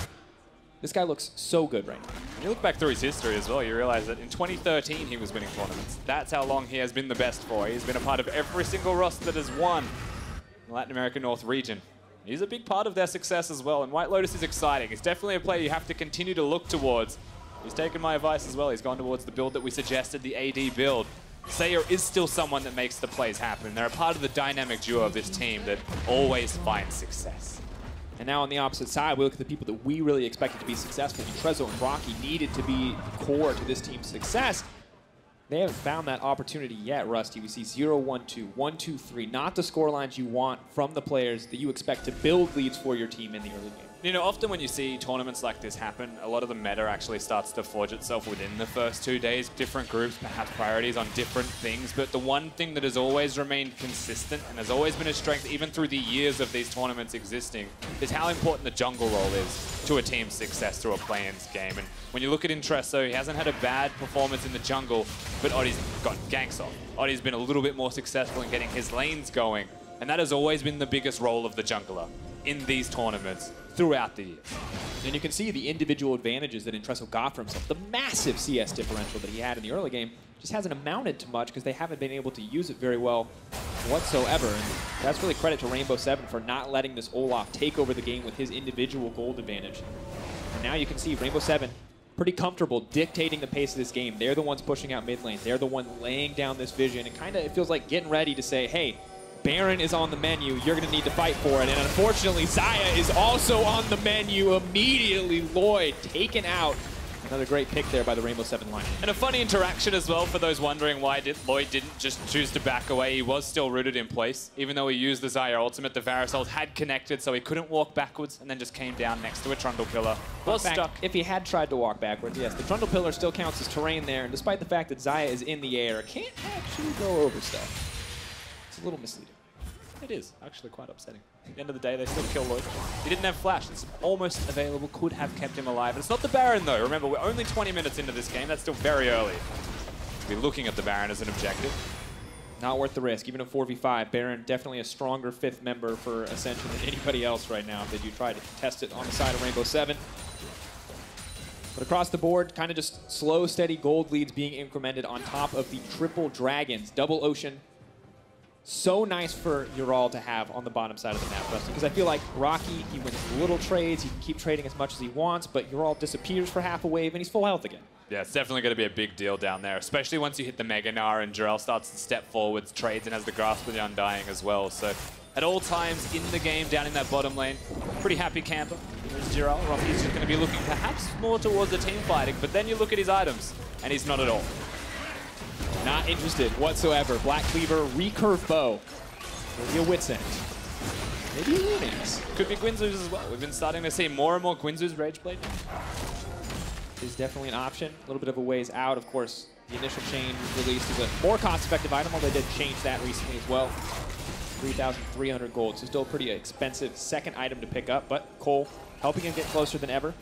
This guy looks so good right now. When you look back through his history as well, you realize that in 2013 he was winning tournaments. That's how long he has been the best for. He's been a part of every single roster that has won in the Latin American North region. He's a big part of their success as well, and Whitelotus is exciting. It's definitely a player you have to continue to look towards. He's taken my advice as well. He's gone towards the build that we suggested, the AD build. Seiya is still someone that makes the plays happen. They're a part of the dynamic duo of this team that always finds success. And now on the opposite side, we look at the people that we really expected to be successful. Intreso and Rockky needed to be core to this team's success. They haven't found that opportunity yet, Rusty. We see 0-1-2, 1-2-3, not the scorelines you want from the players that you expect to build leads for your team in the early game. You know, often when you see tournaments like this happen, a lot of the meta actually starts to forge itself within the first 2 days. Different groups, perhaps priorities on different things. But the one thing that has always remained consistent and has always been a strength, even through the years of these tournaments existing, is how important the jungle role is to a team's success through a play-ins game. And when you look at Intreso, he hasn't had a bad performance in the jungle, but Oddie's got ganks off. Oddie's been a little bit more successful in getting his lanes going. And that has always been the biggest role of the jungler in these tournaments throughout the years. And you can see the individual advantages that Intreso got for himself. The massive CS differential that he had in the early game just hasn't amounted to much because they haven't been able to use it very well whatsoever. And that's really credit to Rainbow7 for not letting this Olaf take over the game with his individual gold advantage. And now you can see Rainbow7 pretty comfortable dictating the pace of this game. They're the ones pushing out mid lane. They're the one laying down this vision and kind of, it feels like getting ready to say, hey, Baron is on the menu. You're going to need to fight for it. And unfortunately, Xayah is also on the menu immediately. Lloyd taken out. Another great pick there by the Rainbow7 lineup. And a funny interaction as well for those wondering why Lloyd didn't just choose to back away. He was still rooted in place. Even though he used the Xayah ultimate, the Varus ult had connected, so he couldn't walk backwards and then just came down next to a Trundle pillar. Was stuck. If he had tried to walk backwards, yes, the Trundle pillar still counts as terrain there. And despite the fact that Xayah is in the air, can't actually go over stuff. It's a little misleading. It is actually quite upsetting. At the end of the day, they still kill Lloyd. He didn't have flash. It's almost available, could have kept him alive. And it's not the Baron, though. Remember, we're only 20 minutes into this game. That's still very early to be looking at the Baron as an objective. Not worth the risk. Even a 4v5, Baron definitely a stronger fifth member for Ascension than anybody else right now. Did you try to test it on the side of Rainbow7? But across the board, kind of just slow, steady gold leads being incremented on top of the triple dragons. Double Ocean. So nice for Jirall to have on the bottom side of the map, Rusty, because I feel like Rockky, he wins little trades, he can keep trading as much as he wants, but Jirall disappears for half a wave and he's full health again. Yeah, it's definitely going to be a big deal down there, especially once you hit the Mega Gnar and Jirall starts to step forwards, trades, and has the Grasp of the Undying as well. So at all times in the game down in that bottom lane. Pretty happy camper. There's Jirall. Rocky's just going to be looking perhaps more towards the team fighting, but then you look at his items, and he's not at all. Not interested whatsoever. Black Cleaver, recurve bow. Maybe a Wit's End. Maybe a Lunix. Could be Guinzoos as well. We've been starting to see more and more Guinzoos Rageblade. Is definitely an option. A little bit of a ways out. Of course, the initial chain released is a more cost-effective item, although they did change that recently as well. 3,300 gold, so still a pretty expensive second item to pick up, but Cole helping him get closer than ever.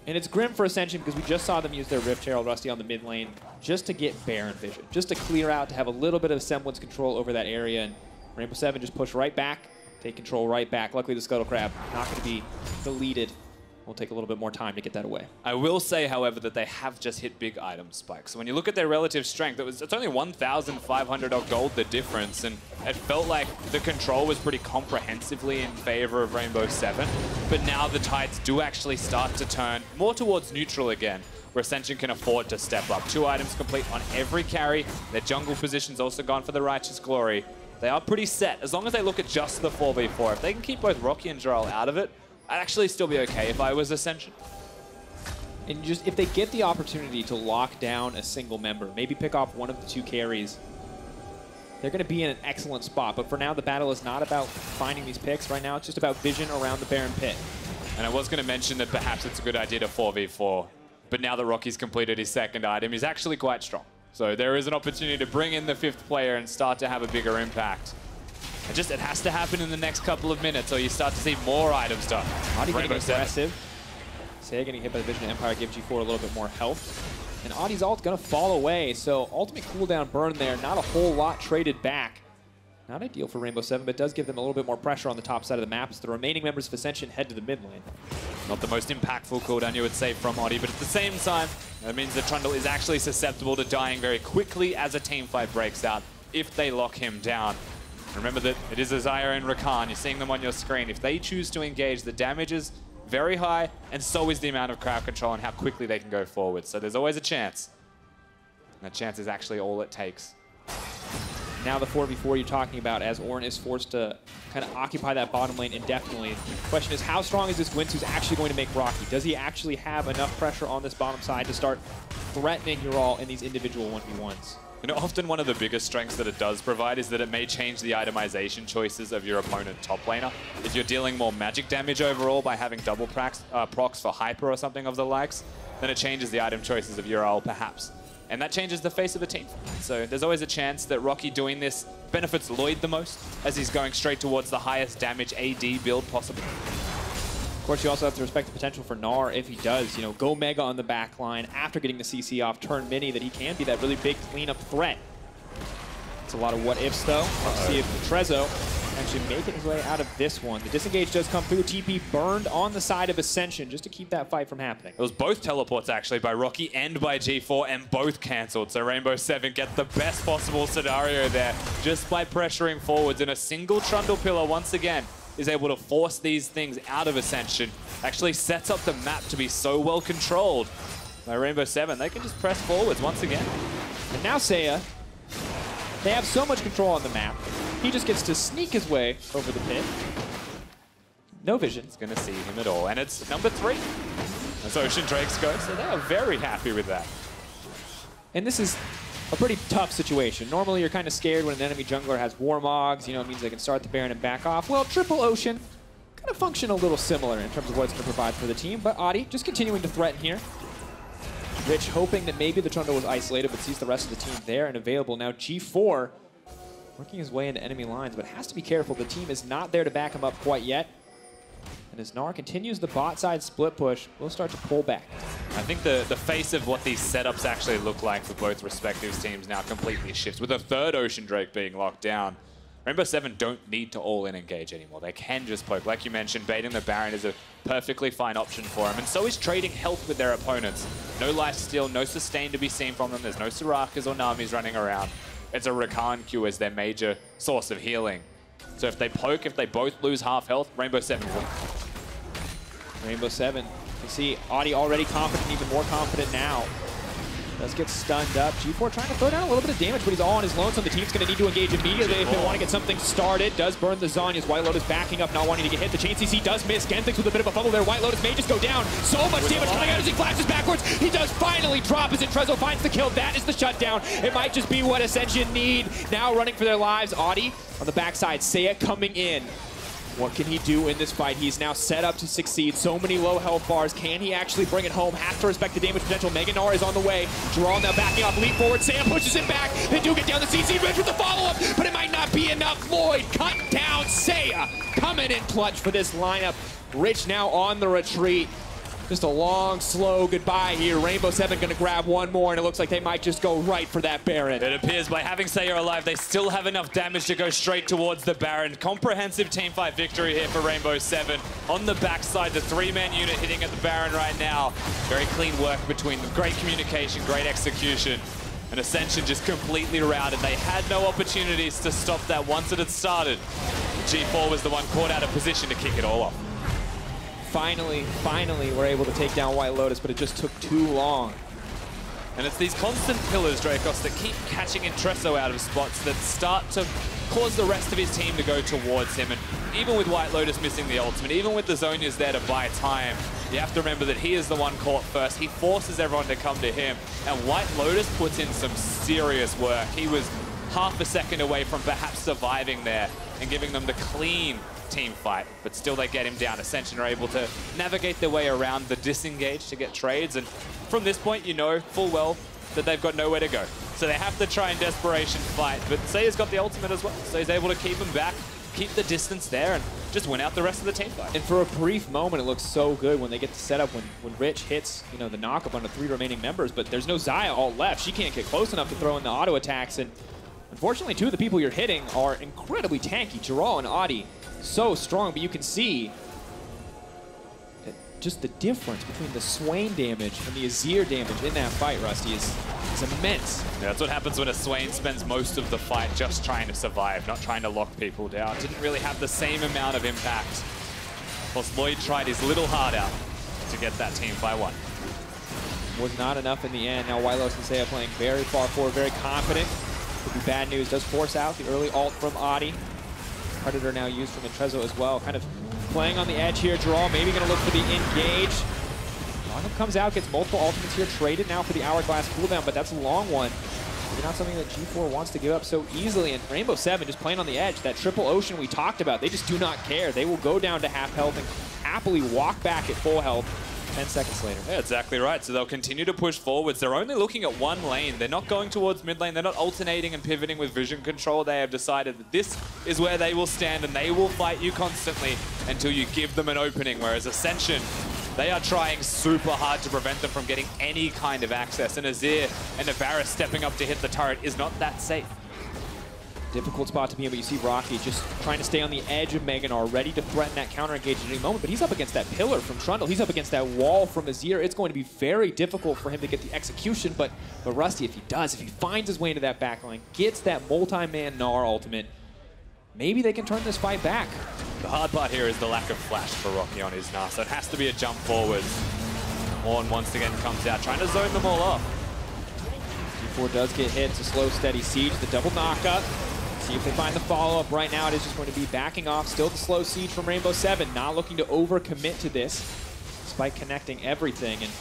And it's grim for Ascension because we just saw them use their Rift Herald Rusty on the mid lane just to get Baron vision, just to clear out, to have a little bit of semblance control over that area. And Rainbow7 just push right back, take control right back. Luckily, the Scuttle Crab not going to be deleted. Will take a little bit more time to get that away. I will say, however, that they have just hit big item spikes. So when you look at their relative strength, it's only 1,500 of gold the difference, and it felt like the control was pretty comprehensively in favor of Rainbow7. But now the tides do actually start to turn more towards neutral again, where Ascension can afford to step up. 2 items complete on every carry. Their jungle position's also gone for the Righteous Glory. They are pretty set, as long as they look at just the 4v4. If they can keep both Rockky and Jirall out of it, I'd actually still be okay if I was Ascension. And just if they get the opportunity to lock down a single member, maybe pick off one of the 2 carries, they're going to be in an excellent spot. But for now, the battle is not about finding these picks. Right now, it's just about vision around the Baron Pit. And I was going to mention that perhaps it's a good idea to 4v4, but now that Rocky's completed his second item, he's actually quite strong. So there is an opportunity to bring in the 5th player and start to have a bigger impact. It has to happen in the next couple of minutes, or you start to see more items done. Oddie getting aggressive. Seiya getting hit by the Vision of Empire, give G4 a little bit more health. And Oddie's ult gonna fall away, so ultimate cooldown burn there, not a whole lot traded back. Not ideal for Rainbow7, but does give them a little bit more pressure on the top side of the map as the remaining members of Ascension head to the mid lane. Not the most impactful cooldown you would say from Oddie, but at the same time, that means that Trundle is actually susceptible to dying very quickly as a team fight breaks out if they lock him down. Remember that it is Xayah and Rakan. You're seeing them on your screen. If they choose to engage, the damage is very high, and so is the amount of crowd control and how quickly they can go forward. So there's always a chance. And that chance is actually all it takes. Now the 4v4 you're talking about, as Ornn is forced to kind of occupy that bottom lane indefinitely. The question is, how strong is this Gwent who's actually going to make Rockky? Does he actually have enough pressure on this bottom side to start threatening Jirall in these individual 1v1s? You know, often one of the biggest strengths that it does provide is that it may change the itemization choices of your opponent top laner. If you're dealing more magic damage overall by having double procs for Hyper or something of the likes, then it changes the item choices of Jirall perhaps. And that changes the face of the team. So there's always a chance that Rockky doing this benefits Lloyd the most, as he's going straight towards the highest damage AD build possible. Of course, you also have to respect the potential for Gnar if he does, you know, go mega on the back line after getting the CC off, turn mini, that he can be that really big cleanup threat. It's a lot of what-ifs, though. Let's see if Intreso actually making his way out of this one. The disengage does come through. TP burned on the side of Ascension just to keep that fight from happening. It was both teleports, actually, by Rockky and by G4, and both cancelled. So Rainbow7 get the best possible scenario there just by pressuring forwards. And a single Trundle pillar, once again, is able to force these things out of Ascension. Actually sets up the map to be so well controlled by Rainbow7. They can just press forwards once again. And now Seiya, they have so much control on the map. He just gets to sneak his way over the pit. No vision. It's going to see him at all. And it's number 3 as Ocean Drakes go. So they are very happy with that. And this is a pretty tough situation. Normally, you're kind of scared when an enemy jungler has Warmogs. You know, it means they can start the Baron and back off. Well, Triple Ocean kind of function a little similar in terms of what it's going to provide for the team. But Oddie just continuing to threaten here. Rich hoping that maybe the Trundle was isolated, but sees the rest of the team there and available. Now G4 working his way into enemy lines, but has to be careful. The team is not there to back him up quite yet. And as Gnar continues the bot side split push, we'll start to pull back. I think the face of what these setups actually look like for both respective teams now completely shifts. With a third Ocean Drake being locked down, Rainbow7 don't need to all-in engage anymore. They can just poke. Like you mentioned, baiting the Baron is a perfectly fine option for them. And so is trading health with their opponents. No lifesteal, no sustain to be seen from them. There's no Sorakas or Namis running around. It's a Rakan Q as their major source of healing. So if they poke, if they both lose half health, Rainbow7 will. Rainbow7, you see Oddie already confident, even more confident now. Does get stunned up. G4 trying to throw down a little bit of damage, but he's all on his own, so the team's going to need to engage immediately if they want to get something started. Does burn the Zhonya's. Whitelotus backing up, not wanting to get hit. The chain CC does miss. Genthix with a bit of a fumble there. Whitelotus may just go down. So much damage coming out as he flashes backwards. He does finally drop as Intreso finds the kill. That is the shutdown. It might just be what Ascension need. Now running for their lives. Oddie on the backside. Xayah coming in. What can he do in this fight? He's now set up to succeed. So many low health bars. Can he actually bring it home? Has to respect the damage potential. Gnar is on the way. Jirall now backing off. Leap forward. Xayah pushes it back. They do get down the CC bridge with the follow-up, but it might not be enough. Lloyd cut down. Xayah coming in clutch for this lineup. Rich now on the retreat. Just a long, slow goodbye here. Rainbow7 going to grab one more, and it looks like they might just go right for that Baron. It appears by having Xayah alive, they still have enough damage to go straight towards the Baron. Comprehensive teamfight victory here for Rainbow7. On the backside, the three-man unit hitting at the Baron right now. Very clean work between them. Great communication, great execution. And Ascension just completely routed. They had no opportunities to stop that once it had started. G4 was the one caught out of position to kick it all off. Finally, we're able to take down Whitelotus, but it just took too long. And it's these constant pillars, Dracos, that keep catching Intreso out of spots that start to cause the rest of his team to go towards him. And even with Whitelotus missing the ultimate, even with the Zhonya's there to buy time, you have to remember that he is the one caught first. He forces everyone to come to him. And Whitelotus puts in some serious work. He was half a second away from perhaps surviving there and giving them the clean team fight, but still they get him down. Ascension are able to navigate their way around the disengage to get trades, and from this point you know full well that they've got nowhere to go. So they have to try and desperation fight, but Xayah's got the ultimate as well, so he's able to keep him back, keep the distance there, and just win out the rest of the team fight. And for a brief moment, it looks so good when they get the setup, when Rich hits, you know, the knockup on the three remaining members, but there's no Xayah all left. She can't get close enough to throw in the auto attacks, and unfortunately, two of the people you're hitting are incredibly tanky. Jirall and Oddie, so strong, but you can see just the difference between the Swain damage and the Azir damage in that fight, Rusty, is immense. Yeah, that's what happens when a Swain spends most of the fight just trying to survive, not trying to lock people down. Didn't really have the same amount of impact. Plus, Lloyd tried his little heart out to get that team by one. Was not enough in the end. Now Whitelotus and Xayah playing very far forward, very confident. Could be bad news. Does force out the early ult from Oddie. Predator now used from Intreso as well. Kind of playing on the edge here. Jirall maybe going to look for the engage. Lineup comes out, gets multiple ultimates here. Traded now for the Hourglass cooldown, but that's a long one. Maybe not something that G4 wants to give up so easily. And Rainbow7 just playing on the edge. That triple ocean we talked about, they just do not care. They will go down to half health and happily walk back at full health 10 seconds later. Yeah, exactly right. So they'll continue to push forwards. They're only looking at one lane. They're not going towards mid lane. They're not alternating and pivoting with vision control. They have decided that this is where they will stand and they will fight you constantly until you give them an opening. Whereas Ascension, they are trying super hard to prevent them from getting any kind of access. And Azir and Varus stepping up to hit the turret is not that safe. Difficult spot to be in, but you see Rockky just trying to stay on the edge of Gnar, ready to threaten that counter engage at any moment, but he's up against that pillar from Trundle. He's up against that wall from Azir. It's going to be very difficult for him to get the execution, but Rusty, if he finds his way into that backline, gets that multi-man Gnar ultimate, maybe they can turn this fight back. The hard part here is the lack of flash for Rockky on his Gnar, so it has to be a jump forward. Ornn once again comes out, trying to zone them all off. G4 does get hit. It's a slow, steady siege. The double knockup. See if they find the follow-up. Right now, it is just going to be backing off. Still the slow siege from Rainbow7. Not looking to overcommit to this, despite connecting everything. And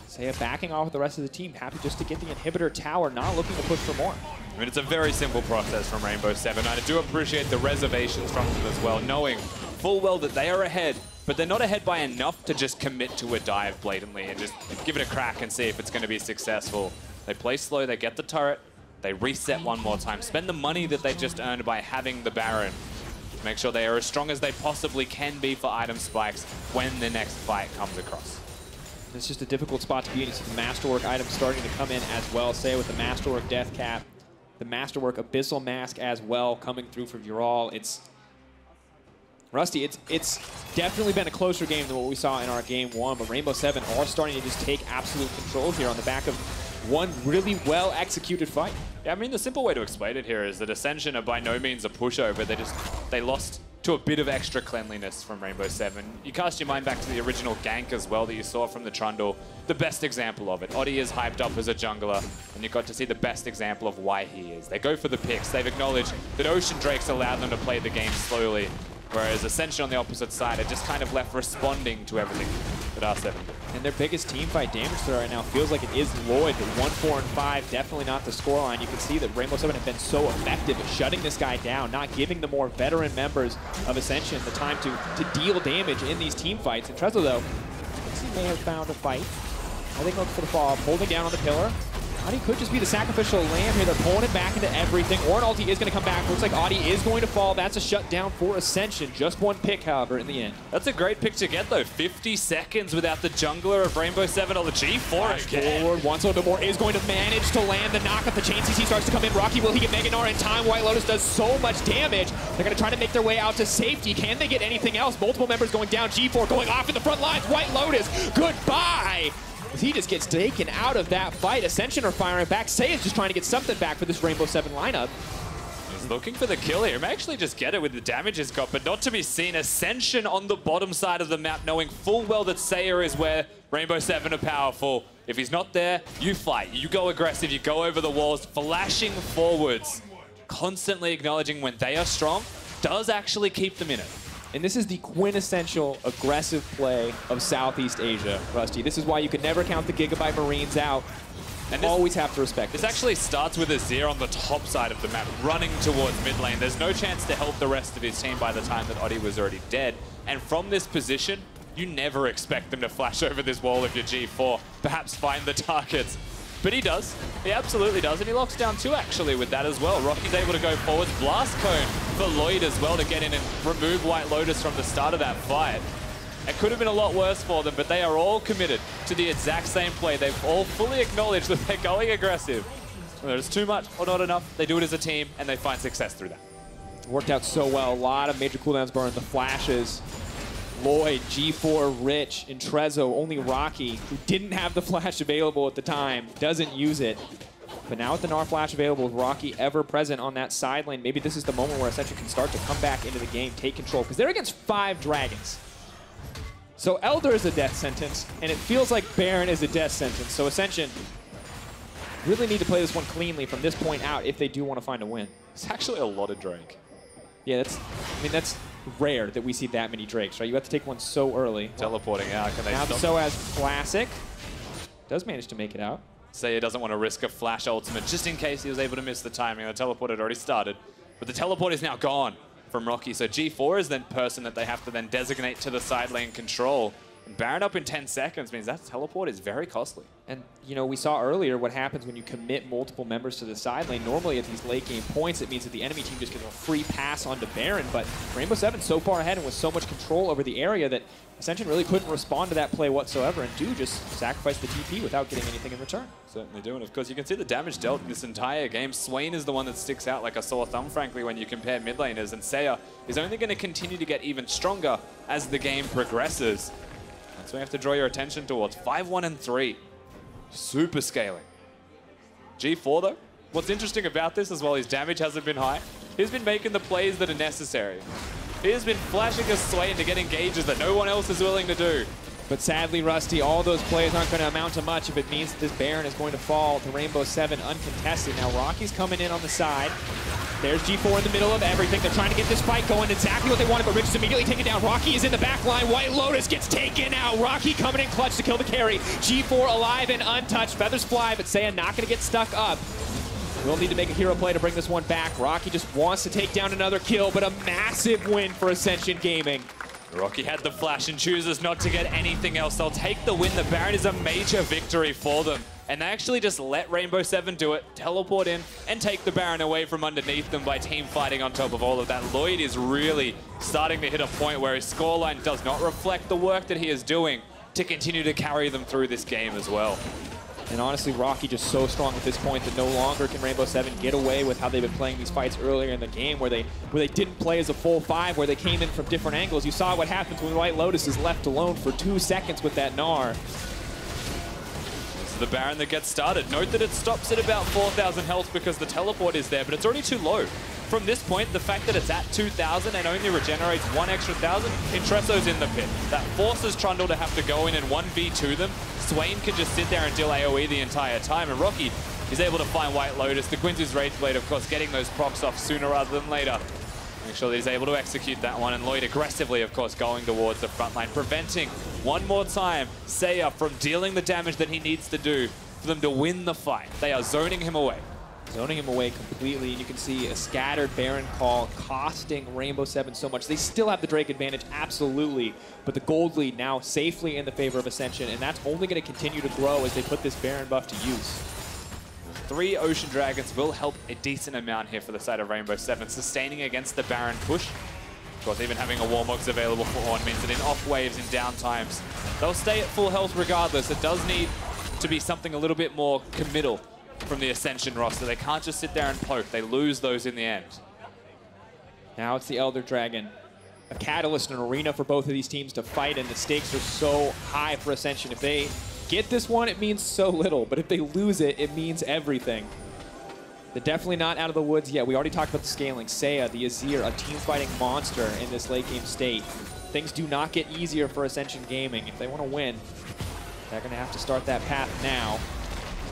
Xayah backing off with the rest of the team. Happy just to get the inhibitor tower. Not looking to push for more. I mean, it's a very simple process from Rainbow7. I do appreciate the reservations from them as well, knowing full well that they are ahead, but they're not ahead by enough to just commit to a dive blatantly and just give it a crack and see if it's going to be successful. They play slow, they get the turret, they reset one more time, spend the money that they've just earned by having the Baron to make sure they are as strong as they possibly can be for item spikes when the next fight comes across. It's just a difficult spot to be in. You see the Masterwork items starting to come in as well. Xayah with the Masterwork Death Cap, the Masterwork Abyssal Mask as well coming through for Jirall. It's Rusty, it's definitely been a closer game than what we saw in our game one, but Rainbow7 are starting to just take absolute control here on the back of one really well-executed fight. Yeah, I mean, the simple way to explain it here is that Ascension are by no means a pushover. They lost to a bit of extra cleanliness from Rainbow7. You cast your mind back to the original gank as well that you saw from the Trundle. The best example of it. Oddie is hyped up as a jungler, and you got to see the best example of why he is. They go for the picks. They've acknowledged that Ocean Drakes allowed them to play the game slowly, whereas Ascension on the opposite side are just kind of left responding to everything that R7 did. And their biggest team fight damage threat right now feels like it is Lloyd. The 1, 4, and 5, definitely not the scoreline. You can see that Rainbow7 have been so effective at shutting this guy down, not giving the more veteran members of Ascension the time to deal damage in these team fights. Intreso, though, looks he may have found a fight. I think looks for the fall, holding down on the pillar. Oddie could just be the sacrificial lamb here. They're pulling it back into everything. Ornn ulti is going to come back. Looks like Oddie is going to fall. That's a shutdown for Ascension. Just one pick, however, in the end. That's a great pick to get, though. 50 seconds without the jungler of Rainbow7 on the G4 again. Forward, once a little bit more, is going to manage to land the knock. If the chain CC starts to come in, Rockky, will he get Mega Gnar in time? Whitelotus does so much damage. They're going to try to make their way out to safety. Can they get anything else? Multiple members going down. G4 going off in the front lines. Whitelotus, goodbye. He just gets taken out of that fight. Ascension are firing back. sEiya's just trying to get something back for this Rainbow7 lineup. He's looking for the kill here. He may actually just get it with the damage he's got, but not to be seen. Ascension on the bottom side of the map, knowing full well that sEiya is where Rainbow7 are powerful. If he's not there, you fight. You go aggressive. You go over the walls, flashing forwards, constantly acknowledging when they are strong, does actually keep them in it. And this is the quintessential aggressive play of Southeast Asia, Rusty. This is why you can never count the Gigabyte Marines out. And always have to respect this. This actually starts with Azir on the top side of the map, running towards mid lane. There's no chance to help the rest of his team by the time that Oddie was already dead. And from this position, you never expect them to flash over this wall if you're G4, perhaps find the targets. But he does. He absolutely does. And he locks down 2 actually with that as well. Rocky's able to go forwards. Blast Cone for Lloyd as well to get in and remove Whitelotus from the start of that fight. It could have been a lot worse for them, but they are all committed to the exact same play. They've all fully acknowledged that they're going aggressive. Whether it's too much or not enough, they do it as a team and they find success through that. Worked out so well. A lot of major cooldowns burned. The flashes. Lloyd, G4, Rich, Intreso, only Rockky, who didn't have the flash available at the time, doesn't use it. But now with the Gnar flash available, with Rockky ever present on that side lane, maybe this is the moment where Ascension can start to come back into the game, take control, because they're against 5 dragons. So Elder is a death sentence, and it feels like Baron is a death sentence. So Ascension really need to play this one cleanly from this point out if they do want to find a win. It's actually a lot of Drake. Yeah, that's rare that we see that many Drakes, right? You have to take one so early. Teleporting out. Can they now stop? so as Classic does manage to make it out. sEiya doesn't want to risk a flash ultimate just in case he was able to miss the timing. The teleport had already started, but the teleport is now gone from Rockky. So G4 is then person that they have to then designate to the side lane control. And Baron up in 10 seconds means that teleport is very costly. And, you know, we saw earlier what happens when you commit multiple members to the side lane. Normally at these late game points, it means that the enemy team just gets a free pass onto Baron. But Rainbow7 so far ahead and with so much control over the area that Ascension really couldn't respond to that play whatsoever and do just sacrifice the TP without getting anything in return. Certainly do, and of course you can see the damage dealt in this entire game. Swain is the one that sticks out like a sore thumb, frankly, when you compare mid laners, and sEiya is only going to continue to get even stronger as the game progresses. That's what you have to draw your attention towards. 5-1 and 3. Super scaling. G4 though, what's interesting about this as well, his damage hasn't been high. He's been making the plays that are necessary. He has been flashing a Swain to get engages that no one else is willing to do. But sadly, Rusty, all those plays aren't going to amount to much if it means that this Baron is going to fall to Rainbow7 uncontested. Now Rocky's coming in on the side. There's G4 in the middle of everything. They're trying to get this fight going. Exactly what they wanted, but Rich is immediately taken down. Rockky is in the back line. Whitelotus gets taken out. Rockky coming in clutch to kill the carry. G4 alive and untouched. Feathers fly, but sEiya not going to get stuck up. We'll need to make a hero play to bring this one back. Rockky just wants to take down another kill, but a massive win for Ascension Gaming. Rockky had the flash and chooses not to get anything else. They'll take the win. The Baron is a major victory for them. And they actually just let Rainbow7 do it, teleport in, and take the Baron away from underneath them by team fighting on top of all of that. Lloyd is really starting to hit a point where his scoreline does not reflect the work that he is doing to continue to carry them through this game as well. And honestly, Rockky just so strong at this point that no longer can Rainbow7 get away with how they've been playing these fights earlier in the game where they didn't play as a full 5, where they came in from different angles. You saw what happens when Whitelotus is left alone for 2 seconds with that Gnar. This is the Baron that gets started. Note that it stops at about 4,000 health because the teleport is there, but it's already too low. from this point, the fact that it's at 2,000 and only regenerates 1 extra 1,000, Intreso's in the pit. That forces Trundle to have to go in and 1v2 them. Swain can just sit there and deal AoE the entire time, and Rockky is able to find Whitelotus. The Quincy's Rage Blade, of course, getting those procs off sooner rather than later. Make sure that he's able to execute that one, and Lloyd aggressively, of course, going towards the front line, preventing one more time sEiya from dealing the damage that he needs to do for them to win the fight. They are zoning him away. Zoning him away completely, and you can see a scattered Baron call costing Rainbow7 so much. They still have the Drake advantage, absolutely, but the gold lead now safely in the favor of Ascension, and that's only going to continue to grow as they put this Baron buff to use. 3 Ocean Dragons will help a decent amount here for the side of Rainbow7, sustaining against the Baron push. Of course, even having a Warmogs available for Ornn means that in off waves, in down times, they'll stay at full health regardless. It does need to be something a little bit more committal from the Ascension roster. They can't just sit there and poke. They lose those in the end. Now it's the Elder Dragon. A catalyst, an arena for both of these teams to fight, and the stakes are so high for Ascension. If they get this one, it means so little, but if they lose it, it means everything. They're definitely not out of the woods yet. We already talked about the scaling. sEiya, the Azir, a team-fighting monster in this late-game state. Things do not get easier for Ascension Gaming. If they want to win, they're going to have to start that path now.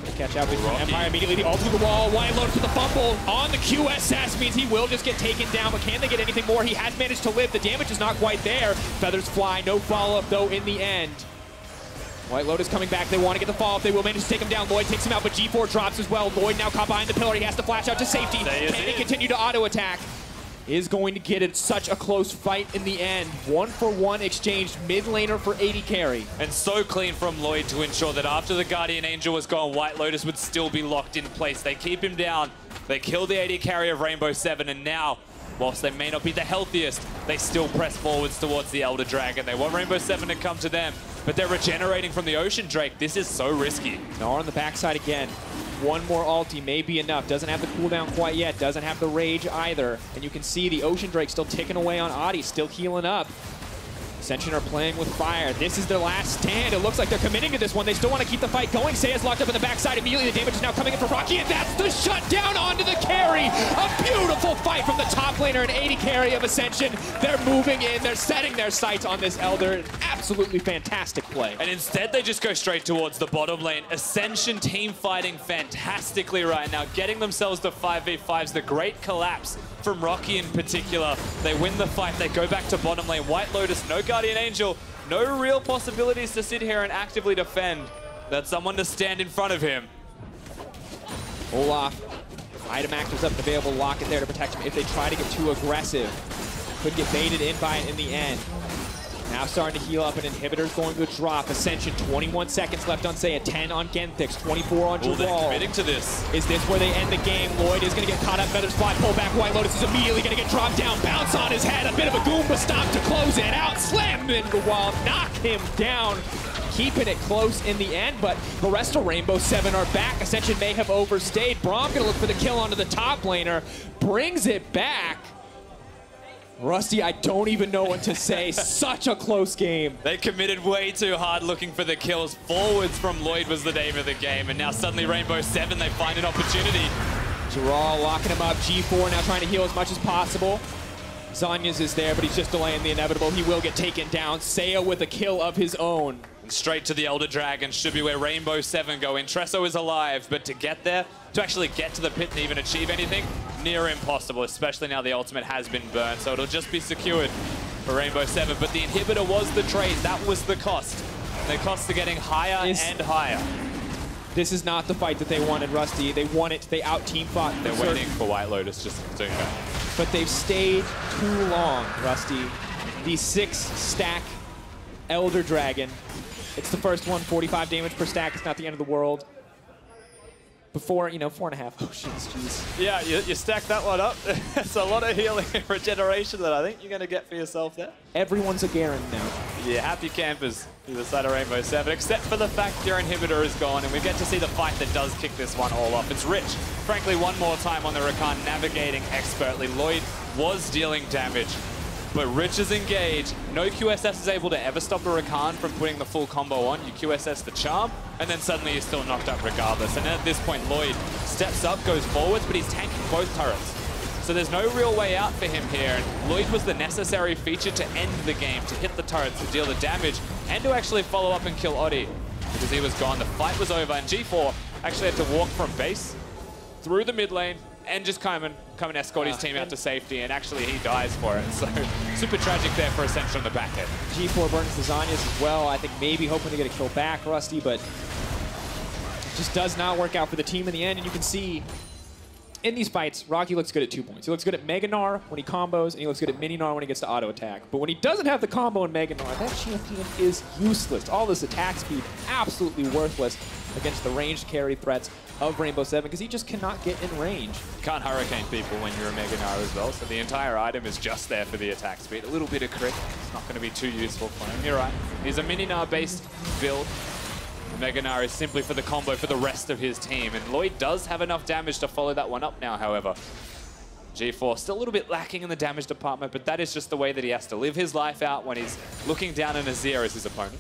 Gonna catch out with Empire immediately. The ult to the wall. Whitelotus with the fumble on the QSS means he will just get taken down, but can they get anything more? He has managed to live. The damage is not quite there. Feathers fly. No follow-up, though, in the end. Whitelotus coming back. They want to get the follow-up. They will manage to take him down. Lloyd takes him out, but G4 drops as well. Lloyd now caught behind the pillar. He has to flash out to safety. Can he continue to auto-attack? Is going to get it. Such a close fight in the end. 1-for-1 exchanged mid laner for AD carry. And so clean from Lloyd to ensure that after the Guardian Angel was gone, Whitelotus would still be locked in place. They keep him down. They kill the AD carry of Rainbow7, and now, whilst they may not be the healthiest, they still press forwards towards the Elder Dragon. They want Rainbow7 to come to them, but they're regenerating from the Ocean Drake. This is so risky. Gnar on the backside again. One more ulti may be enough. Doesn't have the cooldown quite yet. Doesn't have the rage either. And you can see the Ocean Drake still ticking away on Oddie, still healing up. Ascension are playing with fire. This is their last stand. It looks like they're committing to this one. They still want to keep the fight going. sEiya's locked up in the backside immediately. The damage is now coming in for Rockky, and that's the shutdown onto the carry. A beautiful fight from the top laner and AD carry of Ascension. They're moving in. They're setting their sights on this Elder. Absolutely fantastic play. And instead, they just go straight towards the bottom lane. Ascension team fighting fantastically right now, getting themselves to 5v5s. The great collapse from Rockky in particular. They win the fight. They go back to bottom lane. Whitelotus, no Guardian Angel, no real possibilities to sit here and actively defend. That's someone to stand in front of him. Olaf, item actors up and available, lock it there to protect him if they try to get too aggressive. Could get baited in by it in the end. Now starting to heal up, an inhibitor's going to drop. Ascension, 21 seconds left on sEiya, 10 on Genthix, 24 on Jirall. They're committing to this. Is this where they end the game? Lloyd is going to get caught up, Feathers fly, pull back. Whitelotus is immediately going to get dropped down, bounce on his head, a bit of a Goomba stomp to close it out, slam into the wall, knock him down. Keeping it close in the end, but the rest of Rainbow7 are back. Ascension may have overstayed. Braum going to look for the kill onto the top laner, brings it back. Rusty, I don't even know what to say. Such a close game. They committed way too hard looking for the kills. Forwards from Lloyd was the name of the game, and now suddenly Rainbow7, they find an opportunity. Jirall locking him up. G4 now trying to heal as much as possible. Xayah is there, but he's just delaying the inevitable. He will get taken down. sEiya with a kill of his own. And straight to the Elder Dragon should be where Rainbow7 go. Intreso is alive, but to get there, to actually get to the pit and even achieve anything, near impossible, especially now the ultimate has been burned, so it'll just be secured for Rainbow7. But the inhibitor was the trade. That was the cost. The costs are getting higher and higher. This is not the fight that they wanted, Rusty. They won it. They out-team fought. They're waiting for Whitelotus just doing that. But they've stayed too long, Rusty. The 6-stack Elder Dragon. It's the first one, 45 damage per stack. It's not the end of the world. Before, you know, 4.5 oceans, jeez. Yeah, you stack that one up. It's a lot of healing and regeneration that I think you're going to get for yourself there. Everyone's a Garen now. Yeah, happy campers either side of Rainbow7, except for the fact your inhibitor is gone, and we get to see the fight that does kick this one all off. It's Rich, frankly, one more time on the Rakan, navigating expertly. Lloyd was dealing damage, but Rich is engaged. No QSS is able to ever stop a Rakan from putting the full combo on. You QSS the charm, and then suddenly you're still knocked up regardless. And at this point, Lloyd steps up, goes forwards, but he's tanking both turrets. So there's no real way out for him here. And Lloyd was the necessary feature to end the game, to hit the turrets, to deal the damage, and to actually follow up and kill Oddie. Because he was gone, the fight was over, and G4 actually had to walk from base through the mid lane and just come and escort his team out to safety, and actually he dies for it. So super tragic there for Ascension on the back end. G4 burns the Zhonya's as well. I think maybe hoping to get a kill back, Rusty, but it just does not work out for the team in the end. And you can see in these fights, Rockky looks good at 2 points. He looks good at Mega Gnar when he combos, and he looks good at Mini Gnar when he gets to auto attack. But when he doesn't have the combo in Mega Gnar, that champion is useless. All this attack speed, absolutely worthless against the ranged carry threats of Rainbow7, because he just cannot get in range. Can't hurricane people when you're a Mega Gnar as well, so the entire item is just there for the attack speed. A little bit of crit, it's not going to be too useful for him. You're right. He's a Mini Gnar based build. Mega Gnar is simply for the combo for the rest of his team, and Lloyd does have enough damage to follow that one up now, however. G4 still a little bit lacking in the damage department, but that is just the way that he has to live his life out when he's looking down on Azir as his opponent.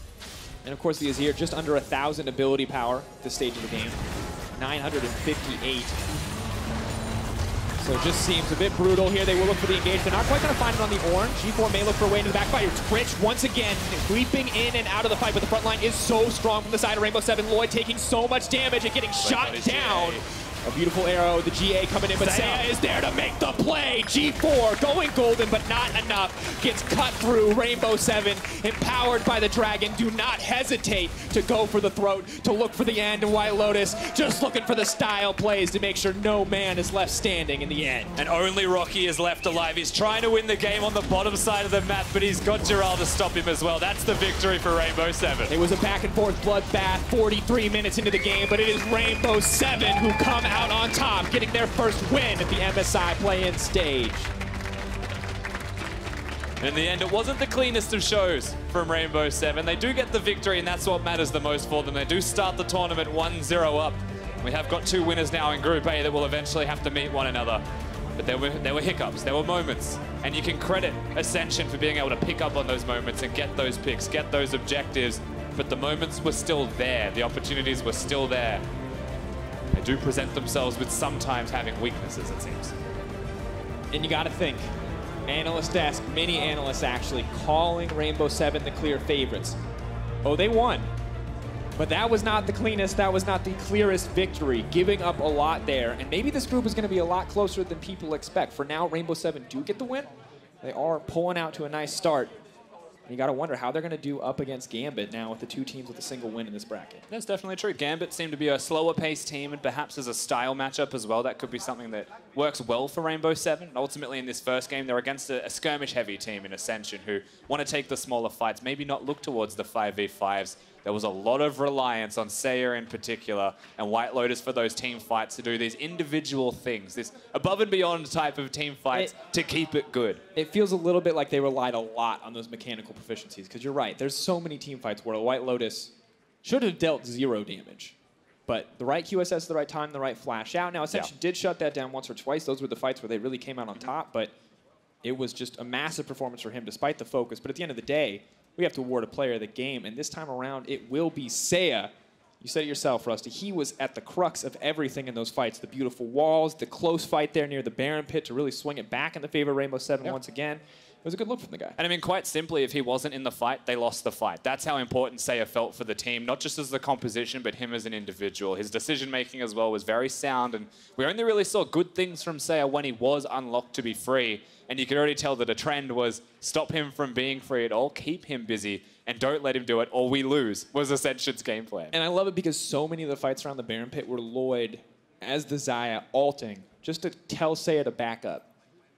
And of course the Azir just under 1,000 ability power at this stage of the game. 958. So it just seems a bit brutal here. They will look for the engage. They're not quite going to find it on the Ornn. G4 may look for a way into the backfire. Twitch once again leaping in and out of the fight, but the front line is so strong from the side of Rainbow7. Lloyd taking so much damage and getting shot down. A beautiful arrow, the GA coming in, but Xayah is there to make the play. G4 going golden, but not enough. Gets cut through. Rainbow7, empowered by the dragon, do not hesitate to go for the throat, to look for the end. And Whitelotus just looking for the style plays to make sure no man is left standing in the end. And only Rockky is left alive. He's trying to win the game on the bottom side of the map, but he's got Jirall to stop him as well. That's the victory for Rainbow7. It was a back and forth bloodbath 43 minutes into the game, but it is Rainbow7 who come out on top, getting their first win at the MSI play-in stage. In the end, it wasn't the cleanest of shows from Rainbow7. They do get the victory, and that's what matters the most for them. They do start the tournament 1-0 up. We have got 2 winners now in Group A that will eventually have to meet one another. But there were hiccups, there were moments, and you can credit Ascension for being able to pick up on those moments and get those picks, get those objectives. But the moments were still there, the opportunities were still there. They do present themselves with sometimes having weaknesses, it seems. And you got to think, analyst desk, many analysts actually calling Rainbow7 the clear favorites. Oh, they won. But that was not the cleanest, that was not the clearest victory, giving up a lot there. And maybe this group is going to be a lot closer than people expect. For now, Rainbow7 do get the win. They are pulling out to a nice start. You got to wonder how they're going to do up against Gambit now with the 2 teams with a single win in this bracket. That's definitely true. Gambit seemed to be a slower paced team, and perhaps as a style matchup as well, that could be something that works well for Rainbow7. And ultimately in this first game, they're against a skirmish heavy team in Ascension who want to take the smaller fights, maybe not look towards the 5v5s. There was a lot of reliance on sEiya in particular and Whitelotus for those team fights to do these individual things, this above and beyond type of team fights to keep it good. It feels a little bit like they relied a lot on those mechanical proficiencies, because you're right, there's so many team fights where Whitelotus should have dealt 0 damage. But the right QSS at the right time, the right flash out. Now, Ascension did shut that down once or twice. Those were the fights where they really came out on top, but it was just a massive performance for him despite the focus. But at the end of the day, we have to award a player of the game, and this time around, it will be sEiya. You said it yourself, Rusty. He was at the crux of everything in those fights. The beautiful walls, the close fight there near the Baron pit to really swing it back in the favor of Rainbow7 once again. It was a good look from the guy. And I mean, quite simply, if he wasn't in the fight, they lost the fight. That's how important sEiya felt for the team, not just as the composition, but him as an individual. His decision-making as well was very sound, and we only really saw good things from sEiya when he was unlocked to be free. And you could already tell that a trend was stop him from being free at all, keep him busy, and don't let him do it, or we lose, was Ascension's game plan. And I love it because so many of the fights around the Baron pit were Lloyd as the Xayah ulting, just to tell sEiya to back up.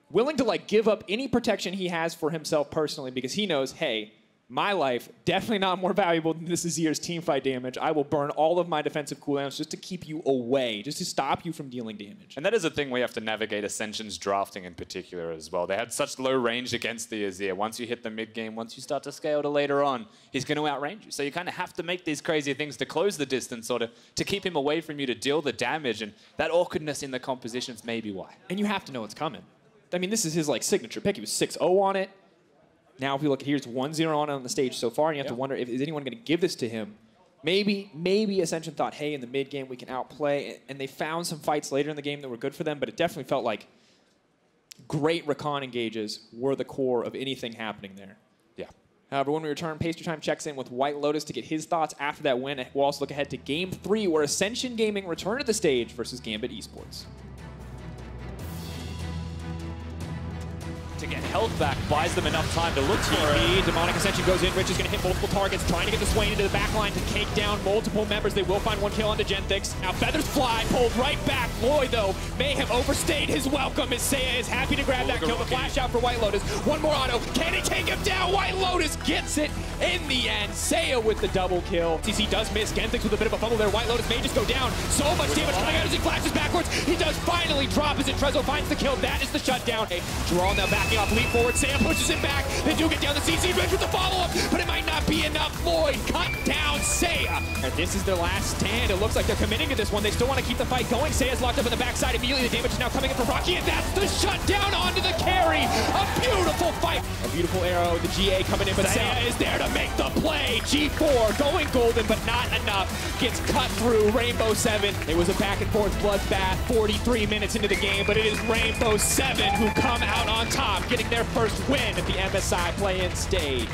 Willing to give up any protection he has for himself personally, because he knows, hey, my life, definitely not more valuable than this Azir's teamfight damage. I will burn all of my defensive cooldowns just to keep you away, just to stop you from dealing damage. And that is a thing we have to navigate Ascension's drafting in particular as well. They had such low range against the Azir. Once you hit the mid game, once you start to scale to later on, he's going to outrange you. So you kind of have to make these crazy things to close the distance or to keep him away from you, to deal the damage. And that awkwardness in the compositions may be why. And you have to know it's coming. I mean, this is his signature pick. He was 6-0 on it. Now, if you look at here's 1-0 on the stage so far, and you have to wonder, is anyone going to give this to him? Maybe Ascension thought, hey, in the mid game we can outplay, and they found some fights later in the game that were good for them, but it definitely felt like great Rakan engages were the core of anything happening there. Yeah. However, when we return, Pastry Time checks in with Whitelotus to get his thoughts after that win. We'll also look ahead to Game 3, where Ascension Gaming return to the stage versus Gambit Esports. To get health back buys them enough time to look for it. Demonic Ascension goes in. Rich is going to hit multiple targets, trying to get the Swain into the back line to cake down multiple members. They will find one kill onto Genthix. Now Feathers fly, pulled right back. Lloyd, though, may have overstayed his welcome as sEiya is happy to grab that kill. The flash out for Whitelotus. One more auto. Can he take him down? Whitelotus gets it in the end. sEiya with the double kill. CC does miss. Genthix with a bit of a fumble there. Whitelotus may just go down. So much damage coming out as he flashes backwards. He does finally drop as Intreso finds the kill. That is the shutdown. Jirall now backing off, leap forward. sEiya pushes him back. They do get down the CC. Rich with the follow-up, but it might not be enough. Lloyd cut down sEiya. And this is their last stand. It looks like they're committing to this one. They still want to keep the fight going. sEiya's locked up in the backside immediately. The damage is now coming in for Rockky, and that's the shutdown onto the carry. A beautiful fight. A beautiful arrow. The GA coming in, but sEiya is there to make the play. G4 going golden, but not enough. Gets cut through Rainbow7. It was a back-and-forth bloodbath 43 minutes into the game, but it is Rainbow7 who come out on top, getting their first win at the MSI play-in stage.